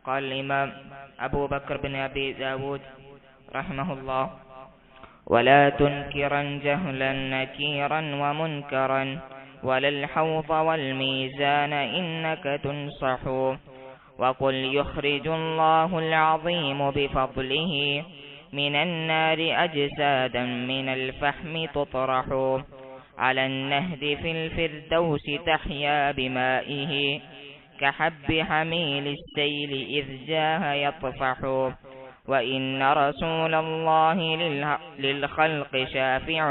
قال الإمام أبو بكر بن أبي داود رحمه الله: ولا تنكرا جهلا نكيرا ومنكرا ولا الحوض والميزان إنك تنصح، وقل يخرج الله العظيم بفضله من النار أجسادا من الفحم تطرح، على النهد في الفردوس تحيا بمائه، كحب حميل السيل إذ جاه يطفح، وإن رسول الله للخلق شافع،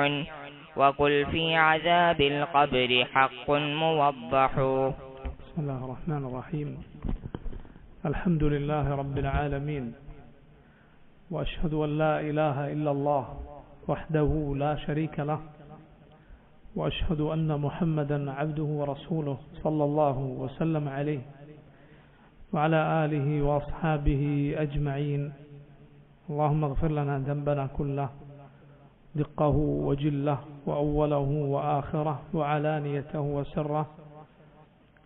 وقل في عذاب القبر حق موضح. بسم الله الرحمن الرحيم. الحمد لله رب العالمين، وأشهد أن لا إله إلا الله وحده لا شريك له، وأشهد أن محمدا عبده ورسوله صلى الله وسلم عليه وعلى آله وأصحابه أجمعين. اللهم اغفر لنا ذنبنا كله، دقه وجله وأوله وآخره وعلانيته وسره.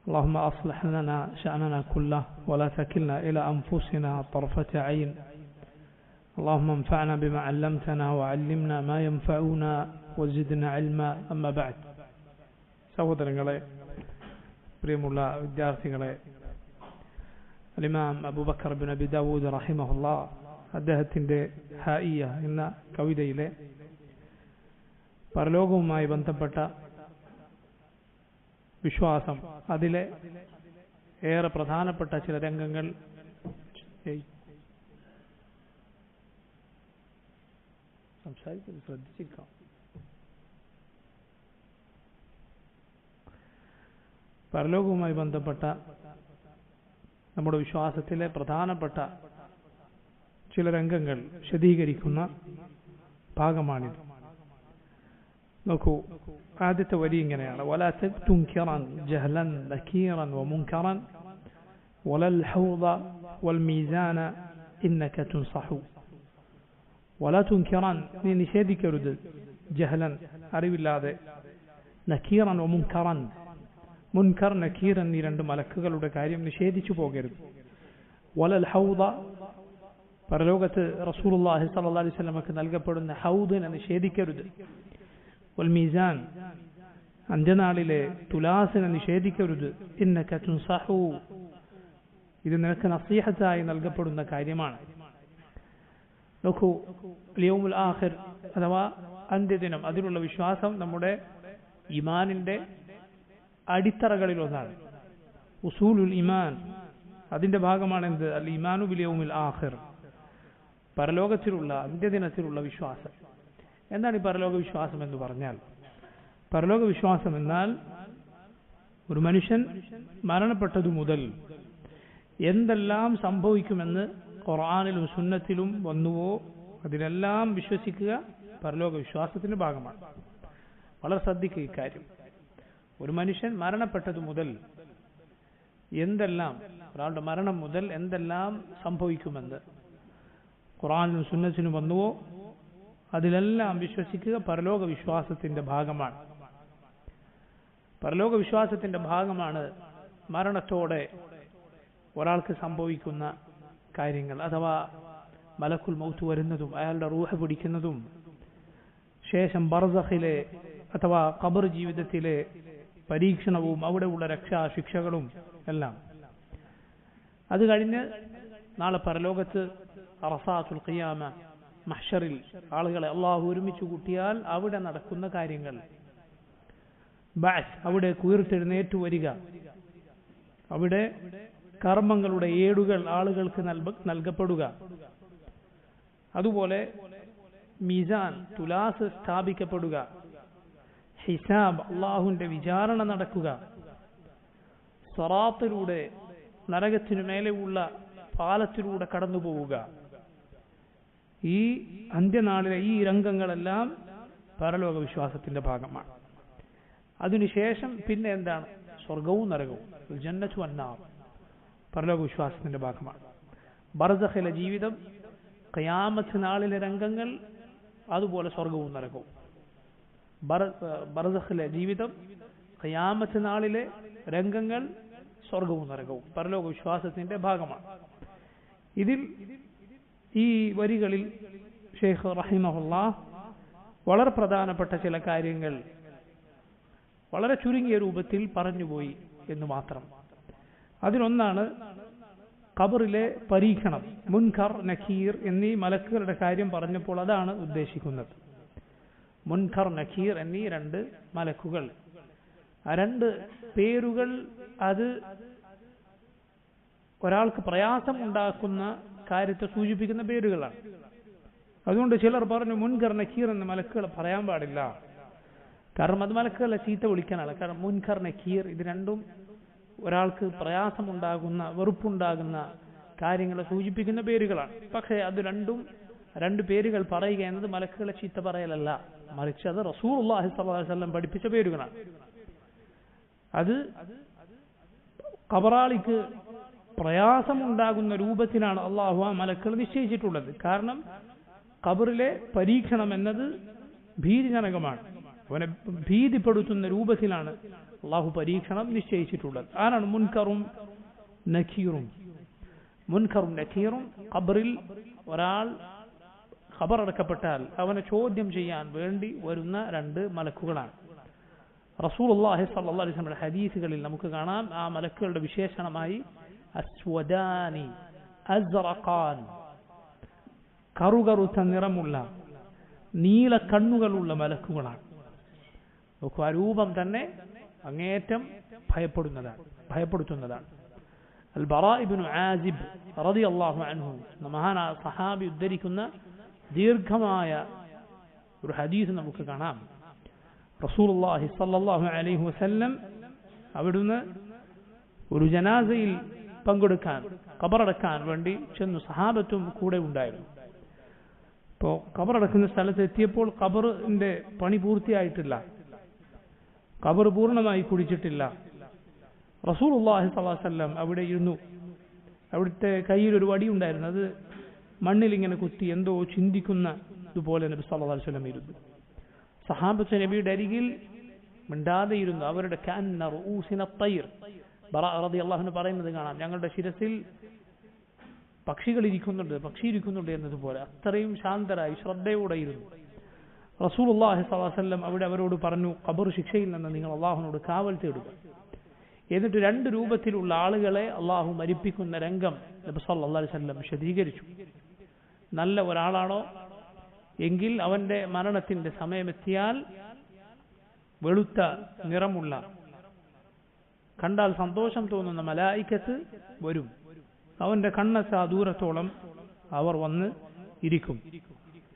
اللهم أصلح لنا شأننا كله ولا تكلنا إلى أنفسنا طرفة عين. اللهم انفعنا بما علمتنا وعلمنا ما ينفعنا وزدنا علما. أما بعد. സഹോദരങ്ങളെ, പ്രിയമുള്ള വിദ്യാർത്ഥികളെ, ഇമാം അബൂബക്കർ ബിൻ അബി ദാവൂദ് റഹിമഹുല്ലാ അദ്ദേഹത്തിൻ്റെ ഹായിയ എന്ന കവിതയിലെ പരലോകവുമായി ബന്ധപ്പെട്ട വിശ്വാസം, അതിലെ ഏറെ പ്രധാനപ്പെട്ട ചില രംഗങ്ങൾ ശ്രദ്ധിച്ചിരിക്കാം. പരലോകവുമായി ബന്ധപ്പെട്ട നമ്മുടെ വിശ്വാസത്തിലെ പ്രധാനപ്പെട്ട ചില രംഗങ്ങൾ വിശദീകരിക്കുന്ന ഭാഗമാണിത്. നോക്കൂ, ആദ്യത്തെ വരി ഇങ്ങനെയാണ്: വലാ തുൻകിറൻ ജഹ്ലൻ നകീറൻ വമുൻകറൻ വലൽ ഹൗദ വൽ മീസാന ഇന്നക തുൻസഹു. വലാ തുൻകിറൻ, നീ നിഷേധിക്കരുത്, ജഹ്ലൻ അറിവില്ലാതെ, നകീറൻ വമുൻകറൻ, മുൻകർ നകീർ എന്നീ രണ്ട് മലക്കുകളുടെ കാര്യം നിഷേധിച്ചു പോകരുത്. വലൽ ഹൗദ, പരലോകത്ത് റസൂലുള്ളാഹി സ്വല്ലല്ലാഹി അലൈഹി വസല്ലമക്ക് നൽകപ്പെടുന്ന ഹൗദിനെ നിഷേധിക്കരുത്. വൽ മീസാൻ, അന്ത്യനാളിലെ തുലാസിനെ നിഷേധിക്കരുത്. ഇന്നക തുൻസഹു, ഇത് നിനക്ക് നസീഹത്തായി നൽകപ്പെടുന്ന കാര്യമാണ്. നോക്കൂ, യൗമുൽ ആഖിർ അഥവാ അന്ത്യദിനം, അതിലുള്ള വിശ്വാസം നമ്മുടെ ഈമാനിന്റെ അടിത്തറകളിൽ ഒന്നാണ്. ഉസൂലുൽ ഈമാൻ, അതിന്റെ ഭാഗമാണ് എന്ത്? അൽ ഈമാനു ബിൽ യൗമിൽ ആഖിർ, പരലോകത്തിലുള്ള അന്ത്യദിനത്തിലുള്ള വിശ്വാസം. എന്താണ് ഈ പരലോക വിശ്വാസം എന്ന് പറഞ്ഞാൽ? പരലോക വിശ്വാസം എന്നാൽ ഒരു മനുഷ്യൻ മരണപ്പെട്ടതു മുതൽ എന്തെല്ലാം സംഭവിക്കുമെന്ന് ഖുർആനിലും സുന്നത്തിലും വന്നുവോ അതിലെല്ലാം വിശ്വസിക്കുക പരലോക വിശ്വാസത്തിന്റെ ഭാഗമാണ്. വളരെ ശ്രദ്ധിക്കുക ഇക്കാര്യം. ഒരു മനുഷ്യൻ മരണപ്പെട്ടതു മുതൽ എന്തെല്ലാം, ഒരാളുടെ മരണം മുതൽ എന്തെല്ലാം സംഭവിക്കുമെന്ന് ഖുർആനിലും സുന്നത്തിലും വന്നുവോ അതിലെല്ലാം വിശ്വസിക്കുക പരലോക വിശ്വാസത്തിന്റെ ഭാഗമാണ്. പരലോക വിശ്വാസത്തിന്റെ ഭാഗമാണ് മരണത്തോടെ ഒരാൾക്ക് സംഭവിക്കുന്ന കാര്യങ്ങൾ, അഥവാ മലക്കുൽ മൗത്ത് വരുന്നതും അയാളുടെ റൂഹ് പിടിക്കുന്നതും, ശേഷം ബർസഖിലെ അഥവാ ഖബർ ജീവിതത്തിലെ പരീക്ഷണവും അവിടെയുള്ള രക്ഷാശിക്ഷകളും എല്ലാം. അത് കഴിഞ്ഞ് നാളെ പരലോകത്ത് അറസാത്തുൽ ഖിയാമ, മഹ്ശറിൽ ആളുകളെ അള്ളാഹു ഒരുമിച്ച് കൂട്ടിയാൽ അവിടെ നടക്കുന്ന കാര്യങ്ങൾ, ബഅസ്, അവിടെ ഉയർത്തെഴുന്നേറ്റു വരിക, അവിടെ കർമ്മങ്ങളുടെ ഏടുകൾ ആളുകൾക്ക് നൽകപ്പെടുക, അതുപോലെ മീസാൻ, തുലാസ് സ്ഥാപിക്കപ്പെടുക, ഹിസാബ്, അള്ളാഹുവിന്റെ വിചാരണ നടക്കുക, സിറാത്തിലൂടെ നരകത്തിനു മേലെയുള്ള പാലത്തിലൂടെ കടന്നു പോവുക. ഈ അന്ത്യനാളിലെ ഈ രംഗങ്ങളെല്ലാം പരലോക വിശ്വാസത്തിന്റെ ഭാഗമാണ്. അതിനുശേഷം പിന്നെ എന്താണ്? സ്വർഗവും നരകവും, ജന്നത്തു അന്നാർ, പരലോക വിശ്വാസത്തിന്റെ ഭാഗമാണ്. ബർസഖിലെ ജീവിതം, ഖിയാമത്ത് നാളിലെ രംഗങ്ങൾ, അതുപോലെ സ്വർഗവും നരകവും. ബർസഖിലെ ജീവിതം, ഖിയാമത്ത് നാളിലെ രംഗങ്ങൾ, സ്വർഗവും നരകവും പരലോക വിശ്വാസത്തിന്റെ ഭാഗമാണ്. ഇതിൽ ഈ വരികളിൽ ഷെയ്ഖ് റഹിമഹുല്ലാഹ് വളരെ പ്രധാനപ്പെട്ട ചില കാര്യങ്ങൾ വളരെ ചുരുങ്ങിയ രൂപത്തിൽ പറഞ്ഞുപോയി എന്ന് മാത്രം. അതിലൊന്നാണ് ഖബറിലെ പരീക്ഷണം. മുൻകർ, നക്കീർ എന്നീ മലക്കുകളുടെ കാര്യം പറഞ്ഞപ്പോൾ അതാണ് ഉദ്ദേശിക്കുന്നത്. മുൻകർ, നക്കീർ എന്നീ രണ്ട് മലക്കുകൾ, ആ രണ്ട് പേരുകൾ അത് ഒരാൾക്ക് പ്രയാസം ഉണ്ടാക്കുന്ന കാര്യത്തെ സൂചിപ്പിക്കുന്ന പേരുകളാണ്. അതുകൊണ്ട് ചിലർ പറഞ്ഞു മുൻകർ, നക്കീർ എന്ന മലക്കുകൾ പറയാൻ പാടില്ല, കാരണം അത് മലക്കുകളെ ചീത്ത വിളിക്കാനാണ്. കാരണം മുൻകർ, നക്കീർ ഇത് രണ്ടും ഒരാൾക്ക് പ്രയാസമുണ്ടാകുന്ന, വെറുപ്പുണ്ടാകുന്ന കാര്യങ്ങളെ സൂചിപ്പിക്കുന്ന പേരുകളാണ്. പക്ഷേ അത് രണ്ട് പേരുകൾ പറയുക എന്നത് മലക്കുകളെ ചീത്ത പറയലല്ല, മറിച്ച് അത് റസൂലുള്ളാഹി സ്വല്ലല്ലാഹു അലൈഹി വസല്ലം പഠിപ്പിച്ച പേരുകളാണ്. അത് ഖബറാളിക്ക് പ്രയാസമുണ്ടാകുന്ന രൂപത്തിലാണ് അള്ളാഹു ആ മലക്കുകൾ നിശ്ചയിച്ചിട്ടുള്ളത്. കാരണം ഖബറിലെ പരീക്ഷണം എന്നത് ഭീതിജനകമാണ്, അവനെ ഭീതിപ്പെടുത്തുന്ന രൂപത്തിലാണ് അള്ളാഹു പരീക്ഷണം നിശ്ചയിച്ചിട്ടുള്ളത്. ആരാണ് മുൻകറും നക്കീറും? മുൻകറും നക്കീറും ഖബറിൽ ഒരാൾ ഖബറടക്കപ്പെട്ടാൽ അവനെ ചോദ്യം ചെയ്യാൻ വേണ്ടി വരുന്ന രണ്ട് മലക്കുകളാണ്. റസൂലുള്ളാഹി സ്വല്ലല്ലാഹു അലൈഹി വസല്ലം ഹദീസുകളിൽ നമുക്ക് കാണാം ആ മലക്കുകളുടെ വിശേഷണമായി അസ്വദാനി അസ്റഖാൻ, കറുകറുത്ത നിറമുള്ള നീല കണ്ണുകളുള്ള മലക്കുകളാണ്. നോക്കൂ, ആ രൂപം തന്നെ അങ്ങേയറ്റം ഭയപ്പെടുത്തുന്നതാണ്. അൽ ബറാ ഇബ്നു ആസിബ് റളിയല്ലാഹു അൻഹു എന്ന മഹാനായ സഹാബി ഉദ്ധരിക്കുന്ന ദീർഘമായ ഒരു ഹദീസ് നമുക്ക് കാണാം. റസൂലുള്ളാഹി സ്വല്ലല്ലാഹു അലൈഹി വസല്ലം അവിടുന്ന് ഒരു ജനാസയിൽ പങ്കെടുക്കാൻ, ഖബറടക്കാൻ വേണ്ടി ചെന്നു. സഹാബത്തും കൂടെ ഉണ്ടായിരുന്നു. ഇപ്പോൾ ഖബറടക്കുന്ന സ്ഥലത്ത് എത്തിയപ്പോൾ ഖബറിന്റെ പണി പൂർത്തിയായിട്ടില്ല, ഖബർ പൂർണ്ണമായി കുഴിച്ചിട്ടില്ല. റസൂലുള്ളാഹി സ്വല്ലല്ലാഹു അലൈഹി വസല്ലം അവിടെ ഇരുന്നു. അവിടുത്തെ കയ്യിൽ ഒരു വടി ഉണ്ടായിരുന്നു, അത് മണ്ണിൽ ഇങ്ങനെ കുത്തി എന്തോ ചിന്തിക്കുന്ന ഇതുപോലെ നബി സല്ലല്ലാഹു അലൈഹി വസല്ലം ഇരുന്നു. സഹാബത്ത് നബിയുടെ അരികിൽ മിണ്ടാതെ ഇരുന്നു. അവരുടെ കഅന്ന റൂസിന തയ്ർ, ബറാ റളിയല്ലാഹു അൻഹു പറയുന്നത് കാണാം, ഞങ്ങളുടെ ശിരസിൽ പക്ഷി ഇരിക്കുന്നുണ്ട് എന്നതുപോലെ അത്രയും ശാന്തരായി ശ്രദ്ധയോടെ ഇരുന്നു. റസൂലുള്ളാഹി സ്വല്ലല്ലാഹു അലൈഹി വസല്ലം അവിടെ അവരോട് പറഞ്ഞു, ഖബർ ശിക്ഷയിൽ നിന്ന് നിങ്ങൾ അള്ളാഹുവിനോട് കാവൽ തേടുക. എന്നിട്ട് രണ്ട് രൂപത്തിലുള്ള ആളുകളെ അള്ളാഹു മരിപ്പിക്കുന്ന രംഗം നബി സല്ലല്ലാഹു അലൈഹി വസല്ലം വിശദീകരിച്ചു. നല്ല ഒരാളാണോ എങ്കിൽ അവന്റെ മരണത്തിന്റെ സമയമെത്തിയാൽ വെളുത്ത നിറമുള്ള, കണ്ടാൽ സന്തോഷം തോന്നുന്ന മലായിക്കത്ത് വരും. അവന്റെ കണ്ണസാ ദൂരത്തോളം അവർ വന്ന് ഇരിക്കും.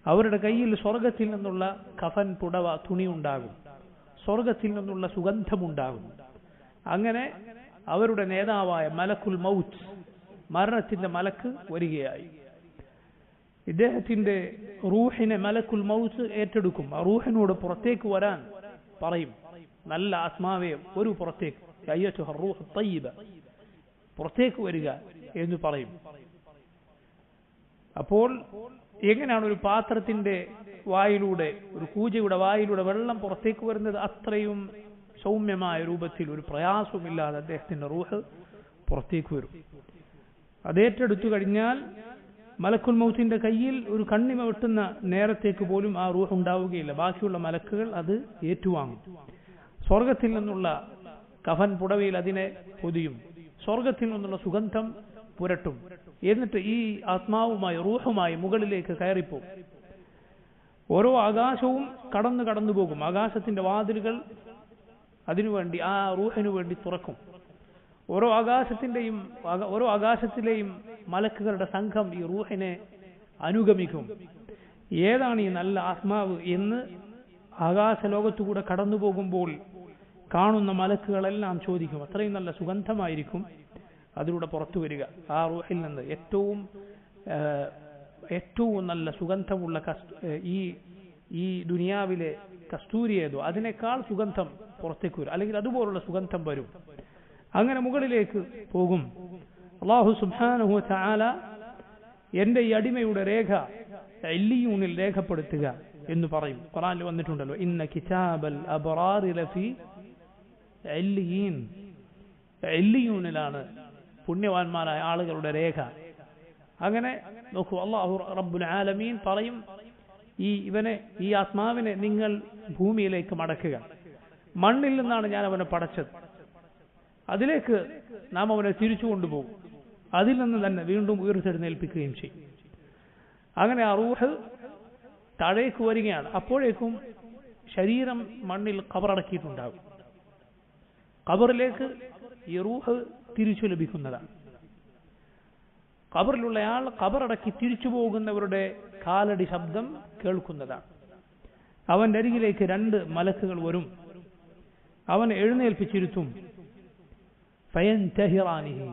അവരുടെ കയ്യിൽ സ്വർഗത്തിൽ നിന്നുള്ള കഫൻ, പുടവ, തുണി ഉണ്ടാകും. സ്വർഗത്തിൽ നിന്നുള്ള സുഗന്ധമുണ്ടാകും. അങ്ങനെ അവരുടെ നേതാവായ മലക്കുൽ മൗത്ത്, മരണത്തിന്റെ മലക്ക് വരികയായി. ഇദ്ദേഹത്തിന്റെ റൂഹിനെ മലക്കുൽ മൗത്ത് ഏറ്റെടുക്കും. ആ റൂഹിനോട് പുറത്തേക്ക് വരാൻ പറയും, നല്ല ആത്മാവേ ഒരു പുറത്തേക്ക്, അയ്യത്തുഹ റൂഹ് തയ്യിബ, പുറത്തേക്ക് വരിക എന്ന് പറയും. അപ്പോൾ എങ്ങനെയാണ് ഒരു പാത്രത്തിന്റെ വായിലൂടെ, ഒരു കൂജയുടെ വായിലൂടെ വെള്ളം പുറത്തേക്ക് വരുന്നത്? അത്രയും സൗമ്യമായ രൂപത്തിൽ, ഒരു പ്രയാസവുമില്ലാതെ അദ്ദേഹത്തിന്റെ റൂഹ് പുറത്തേക്ക് വരും. അതേറ്റെടുത്തു കഴിഞ്ഞാൽ മലക്കുൽ മൗത്തിന്റെ കയ്യിൽ ഒരു കണ്ണിമ വെട്ടുന്ന നേരത്തേക്ക് പോലും ആ റൂഹ് ഉണ്ടാവുകയില്ല. ബാക്കിയുള്ള മലക്കുകൾ അത് ഏറ്റുവാങ്ങും. സ്വർഗത്തിൽ നിന്നുള്ള കഫൻ, പുടവയിൽ അതിനെ പൊതിയും. സ്വർഗത്തിൽ നിന്നുള്ള സുഗന്ധം പുരട്ടും. എന്നിട്ട് ഈ ആത്മാവുമായി, റൂഹുമായി മുകളിലേക്ക് കയറിപ്പോകും. ഓരോ ആകാശവും കടന്നു പോകും. ആകാശത്തിന്റെ വാതിലുകൾ അതിനുവേണ്ടി, ആ റൂഹിനു വേണ്ടി തുറക്കും. ഓരോ ആകാശത്തിലെയും മലക്കുകളുടെ സംഘം ഈ റൂഹിനെ അനുഗമിക്കും. ഏതാണ് ഈ നല്ല ആത്മാവ് എന്ന് ആകാശ ലോകത്തുകൂടെ കടന്നു പോകുമ്പോൾ കാണുന്ന മലക്കുകളെല്ലാം ചോദിക്കും. അത്രയും നല്ല സുഗന്ധമായിരിക്കും അതിലൂടെ പുറത്തു വരിക. ആ റൂഹിൽ നിന്ന് ഏറ്റവും നല്ല സുഗന്ധമുള്ള ഈ ദുനിയാവിലെ കസ്തൂരി ഏതോ അതിനേക്കാൾ സുഗന്ധം പുറത്തേക്ക് വരും, അല്ലെങ്കിൽ അതുപോലുള്ള സുഗന്ധം വരും. അങ്ങനെ മുകളിലേക്ക് പോകും. അല്ലാഹു സുബ്ഹാനഹു വ തആല എന്റെ ഈ അടിമയുടെ രേഖ ഇല്ലിയൂനിൽ രേഖപ്പെടുത്തുക എന്ന് പറയും. ഖുർആനിൽ വന്നിട്ടുണ്ടല്ലോ, ഇന്ന കിതാബൽ അബ്റാരി ലഫി ഇല്ലിയീൻ, ഇല്ലിയൂനിലാണ് പുണ്യവാന്മാരായ ആളുകളുടെ രേഖ. അങ്ങനെ നോക്കൂ, അല്ലാഹു റബ്ബുൽ ആലമീൻ പറയും, ഈ ആത്മാവിനെ നിങ്ങൾ ഭൂമിയിലേക്ക് മടക്കുക, മണ്ണിൽ നിന്നാണ് ഞാൻ അവനെ പടച്ചത്, അതിലേക്ക് നാം അവനെ തിരിച്ചു കൊണ്ടുപോകും, അതിൽ നിന്ന് തന്നെ വീണ്ടും ഉയർത്തെഴുന്നേൽപ്പിക്കുകയും ചെയ്യും. അങ്ങനെ ആ റൂഹ് താഴേക്ക് വരികയാണ്. അപ്പോഴേക്കും ശരീരം മണ്ണിൽ ഖബറടക്കിയിട്ടുണ്ടാകും. ഖബറിലേക്ക് ഈ റൂഹ് തിരിച്ചു ലഭിക്കുന്നതാണ്. ഖബറിലുള്ളയാൾ ഖബറടക്കി തിരിച്ചു പോകുന്നവരുടെ കാലടി ശബ്ദം കേൾക്കുന്നതാണ്. അവന്റെ അരികിലേക്ക് 2 മലക്കുകൾ വരും. അവനെ എഴുന്നേൽപ്പിച്ചിരുത്തും. ഫയൻതഹിറാനിഹി,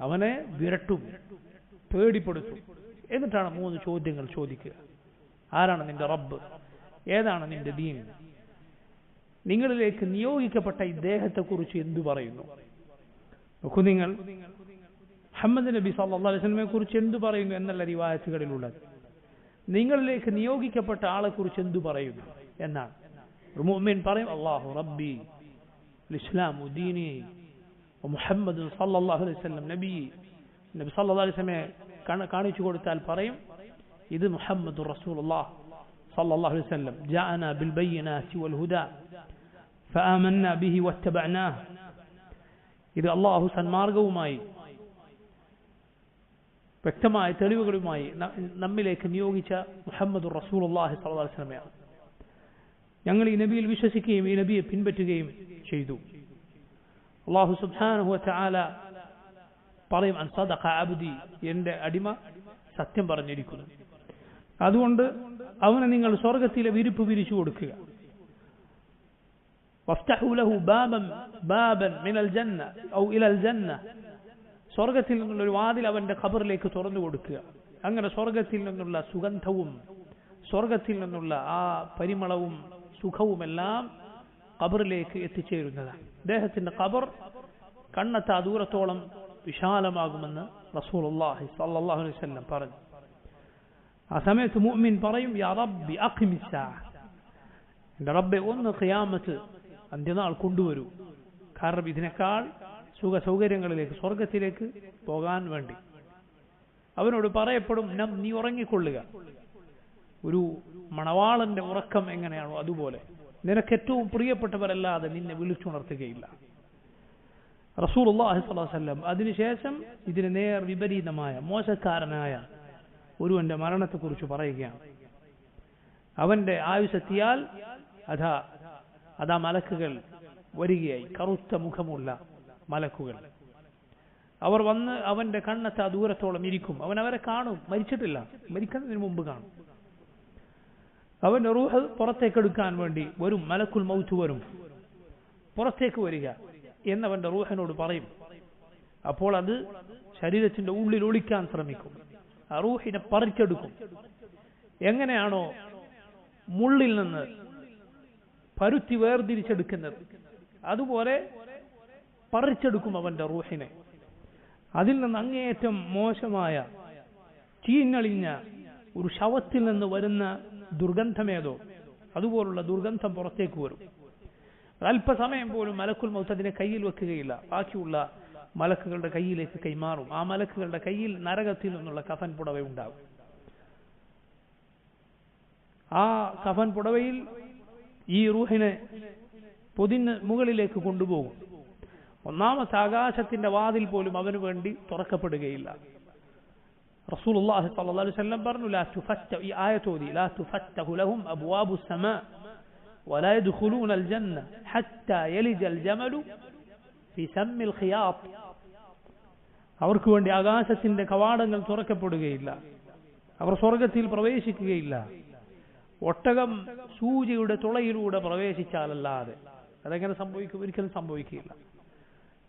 അവനെ വിരട്ടും, പേടിപ്പെടുത്തും. എന്നിട്ടാണ് 3 ചോദ്യങ്ങൾ ചോദിക്കുക. ആരാണ് നിന്റെ റബ്ബ്? ഏതാണ് നിന്റെ ദീൻ? നിങ്ങളിലേക്ക് നിയോഗിക്കപ്പെട്ട ഇദ്ദേഹത്തെക്കുറിച്ച് എന്തു പറയുന്നു? നോക്കൂ, നിങ്ങൾ മുഹമ്മദ് നബി സല്ലല്ലാഹു അലൈഹി വസല്ലമയെ കുറിച്ച് എന്തു പറയുന്നു എന്നല്ല റിവായത്തുകളിലുള്ളത്. നിങ്ങളിലേക്ക് നിയോഗിക്കപ്പെട്ട ആളെക്കുറിച്ച് എന്തു പറയുന്നു എന്നാണ്. ഒരു മുഅ്മിൻ പറയും, അല്ലാഹു റബ്ബി ഇസ്ലാമു ദീനി മുഹമ്മദ് സല്ലല്ലാഹു അലൈഹി വസല്ലം നബി. നബി സല്ലല്ലാഹു അലൈഹി വസല്ലമയെ കാണിച്ചു കൊടുത്താൽ പറയും, ഇത് മുഹമ്മദുർ റസൂലുള്ളാഹ് സല്ലല്ലാഹു അലൈഹി വസല്ലം ജാഅനാ ബിൽ ബയ്യിനാതി വൽ ഹുദാ ഫആമന്നാ ബിഹി വത്തബഅനാഹ്. ഇത് അല്ലാഹു സന്മാർഗവുമായി വ്യക്തമായ തെളിവുകളുമായി നമ്മിലേക്ക് നിയോഗിച്ച മുഹമ്മദുർ റസൂലുള്ളാഹി സ്വല്ലല്ലാഹു അലൈഹി വസല്ലമയാണ്. ഞങ്ങൾ ഈ നബിയിൽ വിശ്വസിക്കുകയും ഈ നബിയെ പിൻപറ്റുകയും ചെയ്തു. അല്ലാഹു സുബ്ഹാനഹു വ തആല പറയും, അൻ സദഖ അബ്ദി, എന്റെ അടിമ സത്യം പറഞ്ഞിരിക്കുന്നു. അതുകൊണ്ട് അവന് നിങ്ങൾ സ്വർഗ്ഗത്തിലെ വിരിപ്പ് വിരിച്ചു കൊടുക്കുക. വഫ്തഹു ലഹു ബാബൻ മിനൽ ജന്ന ഔ ഇലൽ ജന്ന, സ്വർഗ്ഗത്തിൽ നിന്നുള്ള ഒരു വാതിൽ അവന്റെ ഖബറിലേക്ക് തുറന്നു കൊടുക്കുക. അങ്ങനെ സ്വർഗ്ഗത്തിൽ നിന്നുള്ള സുഗന്ധവും സ്വർഗ്ഗത്തിൽ നിന്നുള്ള ആ പരിമളവും സുഖവുമെല്ലാം ഖബറിലേക്ക് എത്തിച്ചേരുന്നതാണ്. അദ്ദേഹത്തിന്റെ ഖബർ കണ്ണെത്താ ദൂരത്തോളം വിശാലമാകുമെന്ന് റസൂലുള്ളാഹി സ്വല്ലല്ലാഹു അലൈഹി വസല്ലം പറഞ്ഞു. ആ സമയത്ത് മുഅ്മിൻ പറയും, യാ റബ്ബി അഖിമിസ് സാഅ, എന്റെ റബ്ബേ ഒന്ന് ഖിയാമത്ത് അന്ത്യനാൾ കൊണ്ടുവരൂ. കാരണം ഇതിനേക്കാൾ സുഖ സൗകര്യങ്ങളിലേക്ക് സ്വർഗത്തിലേക്ക് പോകാൻ വേണ്ടി അവനോട് പറയപ്പെടും, നീ ഉറങ്ങിക്കൊള്ളുക. ഒരു മണവാളന്റെ ഉറക്കം എങ്ങനെയാണോ അതുപോലെ നിനക്ക് ഏറ്റവും പ്രിയപ്പെട്ടവരല്ലാതെ നിന്നെ വിളിച്ചുണർത്തുകയില്ല. റസൂലുള്ളാഹി സ്വല്ലല്ലാഹു അലൈഹി വസല്ലം അതിനുശേഷം ഇതിന് നേർ വിപരീതമായ മോശക്കാരനായ ഒരുവന്റെ മരണത്തെക്കുറിച്ച് പറയുകയാണ്. അവന്റെ ആയുസ്സെത്തിയാൽ അതാ മലക്കുകൾ വരികയായി, കറുത്ത മുഖമുള്ള മലക്കുകൾ. അവർ വന്ന് അവന്റെ കണ്ണെത്താ ദൂരത്തോളം ഇരിക്കും. അവൻ അവരെ കാണും, മരിച്ചിട്ടില്ല, മരിക്കുന്നതിന് മുമ്പ് കാണും. അവന്റെ റൂഹ് പുറത്തേക്കെടുക്കാൻ വേണ്ടി വരും, മലക്കുൽ മൗത്ത് വരും, പുറത്തേക്ക് വരിക എന്നവന്റെ റൂഹിനോട് പറയും. അപ്പോൾ അത് ശരീരത്തിന്റെ ഉള്ളിൽ ഒളിക്കാൻ ശ്രമിക്കും. ആ റൂഹിനെ പറിച്ചെടുക്കും. എങ്ങനെയാണോ മുള്ളിൽ നിന്ന് പരുത്തി വേർതിരിച്ചെടുക്കുന്നത് അതുപോലെ പറിച്ചെടുക്കും അവന്റെ റൂഹിനെ. അതിൽ നിന്ന് അങ്ങേയറ്റം മോശമായ ചീഞ്ഞളിഞ്ഞ ഒരു ശവത്തിൽ നിന്ന് വരുന്ന ദുർഗന്ധമേതോ അതുപോലുള്ള ദുർഗന്ധം പുറത്തേക്ക് വരും. അല്പസമയം പോലും മലക്കുൽ മൗത്ത് അതിനെ കയ്യിൽ വെക്കുകയില്ല. ബാക്കിയുള്ള മലക്കുകളുടെ കയ്യിലേക്ക് കൈമാറും. ആ മലക്കുകളുടെ കയ്യിൽ നരകത്തിൽ നിന്നുള്ള കഫൻ പുടവ ഉണ്ടാകും. ആ കഫൻ പുടവയിൽ ഈ റൂഹിനെ പൊതിന് മുകളിലേക്ക് കൊണ്ടുപോകും. ഒന്നാമത്തെ ആകാശത്തിന്റെ വാതിൽ പോലും അവന് വേണ്ടി തുറക്കപ്പെടുകയില്ല. റസൂലുള്ളാഹി സ്വല്ലല്ലാഹു അലൈഹി വസല്ലം പറഞ്ഞു, ലാ തുഫത്തഹു, ഈ ആയത്ത് ഓതി, ലാ തുഫത്തഹു ലഹും അബ്വാബുസ് സമാ വലാ യദ്ഖുലൂനൽ ജന്ന ഹത്താ യലിജൽ ജമലു ഫീ സമ്മിൽ ഖിയാത്ത്. അവർക്ക് വേണ്ടി ആകാശത്തിന്റെ കവാടങ്ങൾ തുറക്കപ്പെടുകയില്ല. അവർ സ്വർഗത്തിൽ പ്രവേശിക്കുകയില്ല. ഒട്ടകം സൂചിയുടെ തുളയിലൂടെ പ്രവേശിച്ചാലല്ലാതെ. അതെങ്ങനെ സംഭവിക്കും? ഒരിക്കലും സംഭവിക്കില്ല.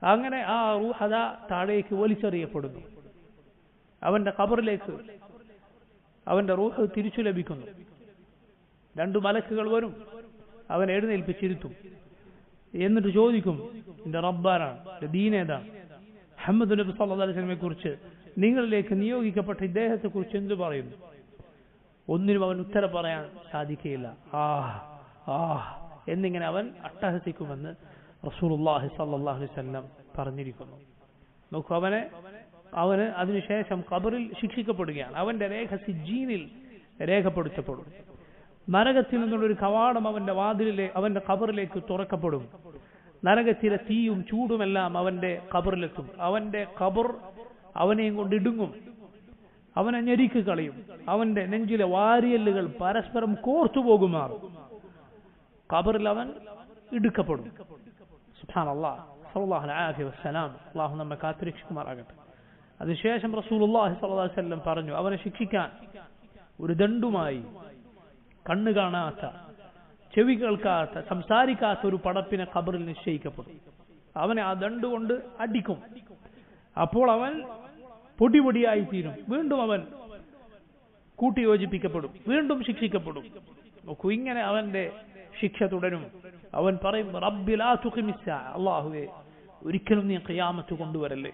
അങ്ങനെ ആ റൂഹ് താഴേക്ക് വലിച്ചെറിയപ്പെടുന്നു. അവന്റെ ഖബറിലേക്ക് അവന്റെ റൂഹ് തിരിച്ചു ലഭിക്കുന്നു. 2 മലക്കുകൾ വരും, അവൻ എഴുന്നേൽപ്പിച്ചിരുത്തും. എന്നിട്ട് ചോദിക്കും, എന്റെ റബ്ബാരാണ്, എന്റെ ദീനേതാണ്? മുഹമ്മദ് നബി സല്ലല്ലാഹു അലൈഹി വസല്ലമയെ കുറിച്ച്, നിങ്ങളിലേക്ക് നിയോഗിക്കപ്പെട്ട ഇദ്ദേഹത്തെ കുറിച്ച് എന്തു പറയുന്നു? ഒന്നിനും അവൻ ഉത്തരം പറയാൻ സാധിക്കുകയില്ല. എന്നിങ്ങനെ അവൻ അട്ടഹസിക്കുമെന്ന് റസൂലുള്ളാഹി സ്വല്ലല്ലാഹു അലൈഹി വസല്ലം പറഞ്ഞിരിക്കുന്നു. നോക്കൂ, അവന് അതിനുശേഷം ഖബറിൽ ശിക്ഷിക്കപ്പെടുകയാണ്. അവന്റെ രേഖ സിജ്ജീനിൽ രേഖപ്പെടുത്തപ്പെടും. നരകത്തിൽ നിന്നുള്ളൊരു കവാടം അവന്റെ ഖബറിലേക്ക് തുറക്കപ്പെടും. നരകത്തിലെ തീയും ചൂടുമെല്ലാം അവന്റെ ഖബറിലെത്തും. അവന്റെ ഖബർ അവനെയും കൊണ്ട് ഇടുങ്ങും. അവനെ ഞെരുക്കി കളയും. അവന്റെ നെഞ്ചിലെ വാരിയല്ലുകൾ പരസ്പരം കോർത്തുപോകുമാറും ഖബറിൽ അവൻ ഇടുക്കപ്പെടും. സുബ്ഹാനല്ലാഹ്, സല്ലല്ലാഹു അലൈഹി വസല്ലം, അല്ലാഹു നമ്മെ കാത്തുരക്ഷിക്കുമാറാകട്ടെ. അതിനുശേഷം റസൂലുള്ളാഹി സ്വല്ലല്ലാഹു അലൈഹി വസല്ലം പറഞ്ഞു, അവനെ ശിക്ഷിക്കാൻ ഒരു ദണ്ഡുമായി കണ്ണു കാണാത്ത, ചെവി കേൾക്കാത്ത, സംസാരിക്കാത്ത ഒരു പടപ്പിനെ ഖബറിൽ നിശ്ചയിക്കപ്പെടും. അവനെ ആ ദണ്ഡ് കൊണ്ട് അടിക്കും. അപ്പോൾ അവൻ പൊടിപൊടിയായി തീരും. വീണ്ടും അവൻ കൂട്ടിയോജിപ്പിക്കപ്പെടും, വീണ്ടും ശിക്ഷിക്കപ്പെടും. നോക്കൂ, ഇങ്ങനെ അവന്റെ ശിക്ഷ തുടരും. അവൻ പറയും, റബ്ബി ലാ തുഖിമിസ്സ, അല്ലാഹുവേ ഒരിക്കലും നീ ഖിയാമത്ത് കൊണ്ടുവരല്ലേ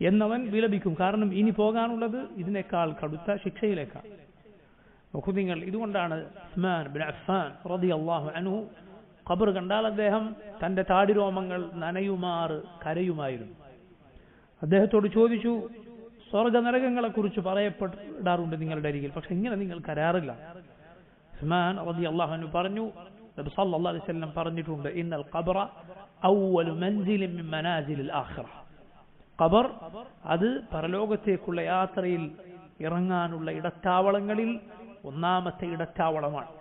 എന്നവൻ വിലപിക്കും. കാരണം ഇനി പോകാനുള്ളത് ഇതിനേക്കാൾ കടുത്ത ശിക്ഷയിലേക്കാണ്. നോക്കൂ നിങ്ങൾ, ഇതുകൊണ്ടാണ് ഉസ്മാൻ ബിൻ അഫ്ഫാൻ റളിയല്ലാഹു അൻഹു ഖബർ കണ്ടാൽ അദ്ദേഹം തന്റെ താടിരോമങ്ങൾ നനയുമാറ് കരയുമായിരുന്നു. അദ്ദേഹത്തോട് ചോദിച്ചു, സ്വർഗ നരകങ്ങളെ കുറിച്ച് പറയപ്പെടാറുണ്ട് നിങ്ങളുടെ അരികിൽ, പക്ഷെ ഇങ്ങനെ നിങ്ങൾ കരാറില്ല. ഉസ്മാൻ റളിയല്ലാഹു അൻഹു പറഞ്ഞു, നബി സല്ലല്ലാഹു അലൈഹി വസല്ലം പറഞ്ഞിട്ടുണ്ട്, ഇന്നൽ ഖബ്റ അവ്വലു മൻസിലിൻ മിൻ മനാസിലിൽ ആഖിറ. ഖബർ അത് പരലോകത്തേക്കുള്ള യാത്രയിൽ ഇറങ്ങാനുള്ള ഇടത്താവളങ്ങളിൽ ഒന്നാമത്തെ ഇടത്താവളമാണ്.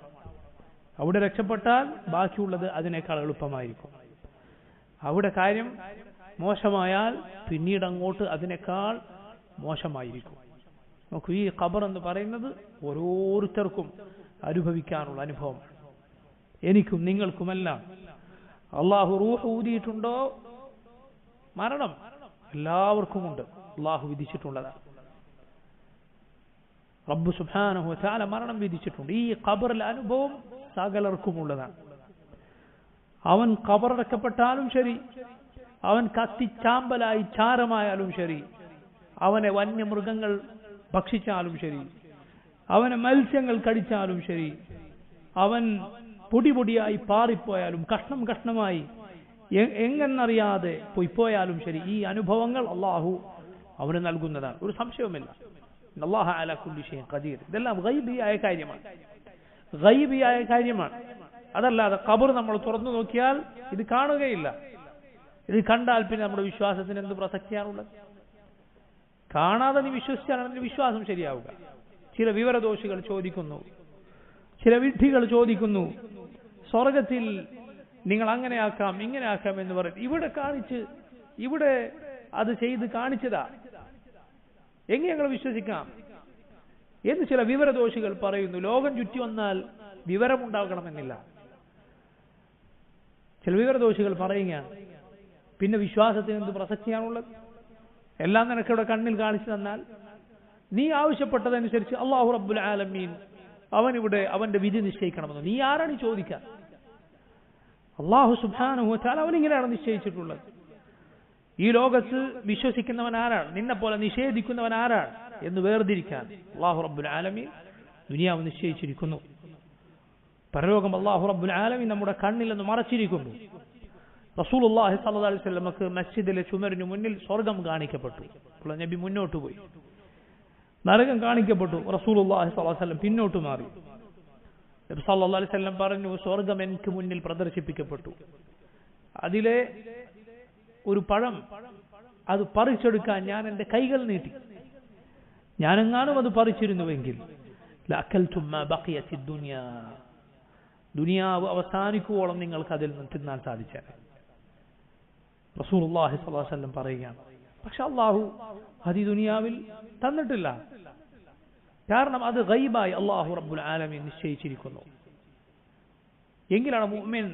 അവിടെ രക്ഷപ്പെട്ടാൽ ബാക്കിയുള്ളത് അതിനേക്കാൾ എളുപ്പമായിരിക്കും. അവിടെ കാര്യം മോശമായാൽ പിന്നീട് അങ്ങോട്ട് അതിനേക്കാൾ മോശമായിരിക്കും. നോക്കൂ, ഈ ഖബർ എന്ന് പറയുന്നത് ഓരോരുത്തർക്കും അനുഭവിക്കാനുള്ള അനുഭവമാണ്. എനിക്കും നിങ്ങൾക്കുമെല്ലാം അള്ളാഹു റൂഹ് ഊതിയിട്ടുണ്ടോ? മരണം എല്ലാവർക്കുമുണ്ട്, അള്ളാഹു വിധിച്ചിട്ടുള്ളതാണ്. റബ്ബ് സുബ്ഹാനഹു വ തആല മരണം വിധിച്ചിട്ടുണ്ട്. ഈ ഖബറിലെ അനുഭവം സകലർക്കുമുള്ളതാണ്. അവൻ ഖബറടക്കപ്പെട്ടാലും ശരി, അവൻ കത്തിച്ചാമ്പലായി ചാരമായാലും ശരി, അവനെ വന്യമൃഗങ്ങൾ ഭക്ഷിച്ചാലും ശരി, അവനെ മത്സ്യങ്ങൾ കടിച്ചാലും ശരി, അവൻ പൊടിപൊടിയായി പാറിപ്പോയാലും കഷ്ണം കഷ്ണമായി എങ്ങെന്നറിയാതെ പോയാലും ശരി, ഈ അനുഭവങ്ങൾ അള്ളാഹു അവന് നൽകുന്നതാണ്. ഒരു സംശയവുമില്ല. അല്ലാഹു അലാ കുല്ലി ഷൈഇൻ ഖദീർ. ഇതെല്ലാം ഗൈബിയായ കാര്യമാണ്, ഗൈബിയായ കാര്യമാണ്. അതല്ലാതെ ഖബർ നമ്മൾ തുറന്നു നോക്കിയാൽ ഇത് കാണുകയില്ല. ഇത് കണ്ടാൽ പിന്നെ നമ്മുടെ വിശ്വാസത്തിന് എന്ത് പ്രസക്തിയാണുള്ളത്? കാണാതെ നീ വിശ്വസിച്ചാലാണ് നിന്റെ വിശ്വാസം ശരിയാവുക. ചില വിവരദോഷികൾ ചോദിക്കുന്നു, ചില വിഡ്ഢികൾ ചോദിക്കുന്നു, സ്വർഗത്തിൽ നിങ്ങൾ അങ്ങനെയാക്കാം ഇങ്ങനെയാക്കാം എന്ന് പറയും. ഇവിടെ അത് ചെയ്ത് കാണിച്ചതാ, എങ്ങനെ ഞങ്ങൾ വിശ്വസിക്കാം എന്ന് ചില വിവരദോഷികൾ പറയുന്നു. ലോകം ചുറ്റി വന്നാൽ വിവരമുണ്ടാകണമെന്നില്ല. ചില വിവരദോഷികൾ പറയുകയാണ്, പിന്നെ വിശ്വാസത്തിന് എന്ത് പ്രസക്തിയാണുള്ളത്? എല്ലാം നിനക്കിവിടെ കണ്ണിൽ കാണിച്ചു തന്നാൽ നീ ആവശ്യപ്പെട്ടതനുസരിച്ച് അല്ലാഹു റബ്ബുൽ ആലമീൻ അവനിവിടെ അവന്റെ വിധി നിശ്ചയിക്കണമെന്ന് നീ ആരാണ് ചോദിക്കാൻ? അല്ലാഹു സുബ്ഹാനഹു വ തആല അവനിങ്ങനെയാണ് നിശ്ചയിച്ചിട്ടുള്ളത്. ഈ ലോകത്ത് വിശ്വസിക്കുന്നവൻ ആരാണ്, നിന്നെ പോലെ നിഷേധിക്കുന്നവൻ ആരാണ് എന്ന് വേർതിരിക്കാൻ അല്ലാഹു റബ്ബുൽ ആലമീൻ ദുനിയാവ് നിശ്ചയിച്ചിരിക്കുന്നു. പരലോകം അല്ലാഹു റബ്ബുൽ ആലമീൻ നമ്മുടെ കണ്ണിൽ നിന്ന് മറച്ചിരിക്കുന്നു. റസൂലുള്ളാഹി സ്വല്ലല്ലാഹു അലൈഹി വസല്ലമക്ക് മസ്ജിദിലെ ചുമരിന് മുന്നിൽ സ്വർഗം കാണിക്കപ്പെട്ടു. അപ്പോൾ നബി മുന്നോട്ട് പോയി. നരകം കാണിക്കപ്പെട്ടു. റസൂലുള്ളാഹി സ്വല്ലല്ലാഹു അലൈഹി വസല്ലം പിന്നോട്ട് മാറി. നബി സല്ലല്ലാഹു അലൈഹി വസല്ലം പറഞ്ഞു, സ്വർഗം എനിക്ക് മുന്നിൽ പ്രദർശിപ്പിക്കപ്പെട്ടു. അതിലെ ഒരു പഴം, അത് പറിച്ചെടുക്കാൻ ഞാൻ എൻ്റെ കൈകൾ നീട്ടി. ഞാനെങ്ങാനും അത് പറിച്ചിരുന്നുവെങ്കിൽ ലഅകൽതും മാ ബഖിയത്തിദ് ദുനിയ, ദുനിയാവ് അവസാനിക്കുവോളം നിങ്ങൾക്ക് അതിൽ നിന്ന് തിന്നാൻ സാധിച്ചാൽ. റസൂലുള്ളാഹി സ്വല്ലല്ലാഹു അലൈഹി വസല്ലം പറയുകയാണ്. പക്ഷെ അല്ലാഹു അത് ഈ ദുനിയാവിൽ തന്നിട്ടില്ല. കാരണം അത് ഗൈബായി അല്ലാഹു റബ്ബുൽ ആലമീൻ നിശ്ചയിച്ചിരിക്കുന്നു. എങ്കിലാണ് മുഅ്മിൻ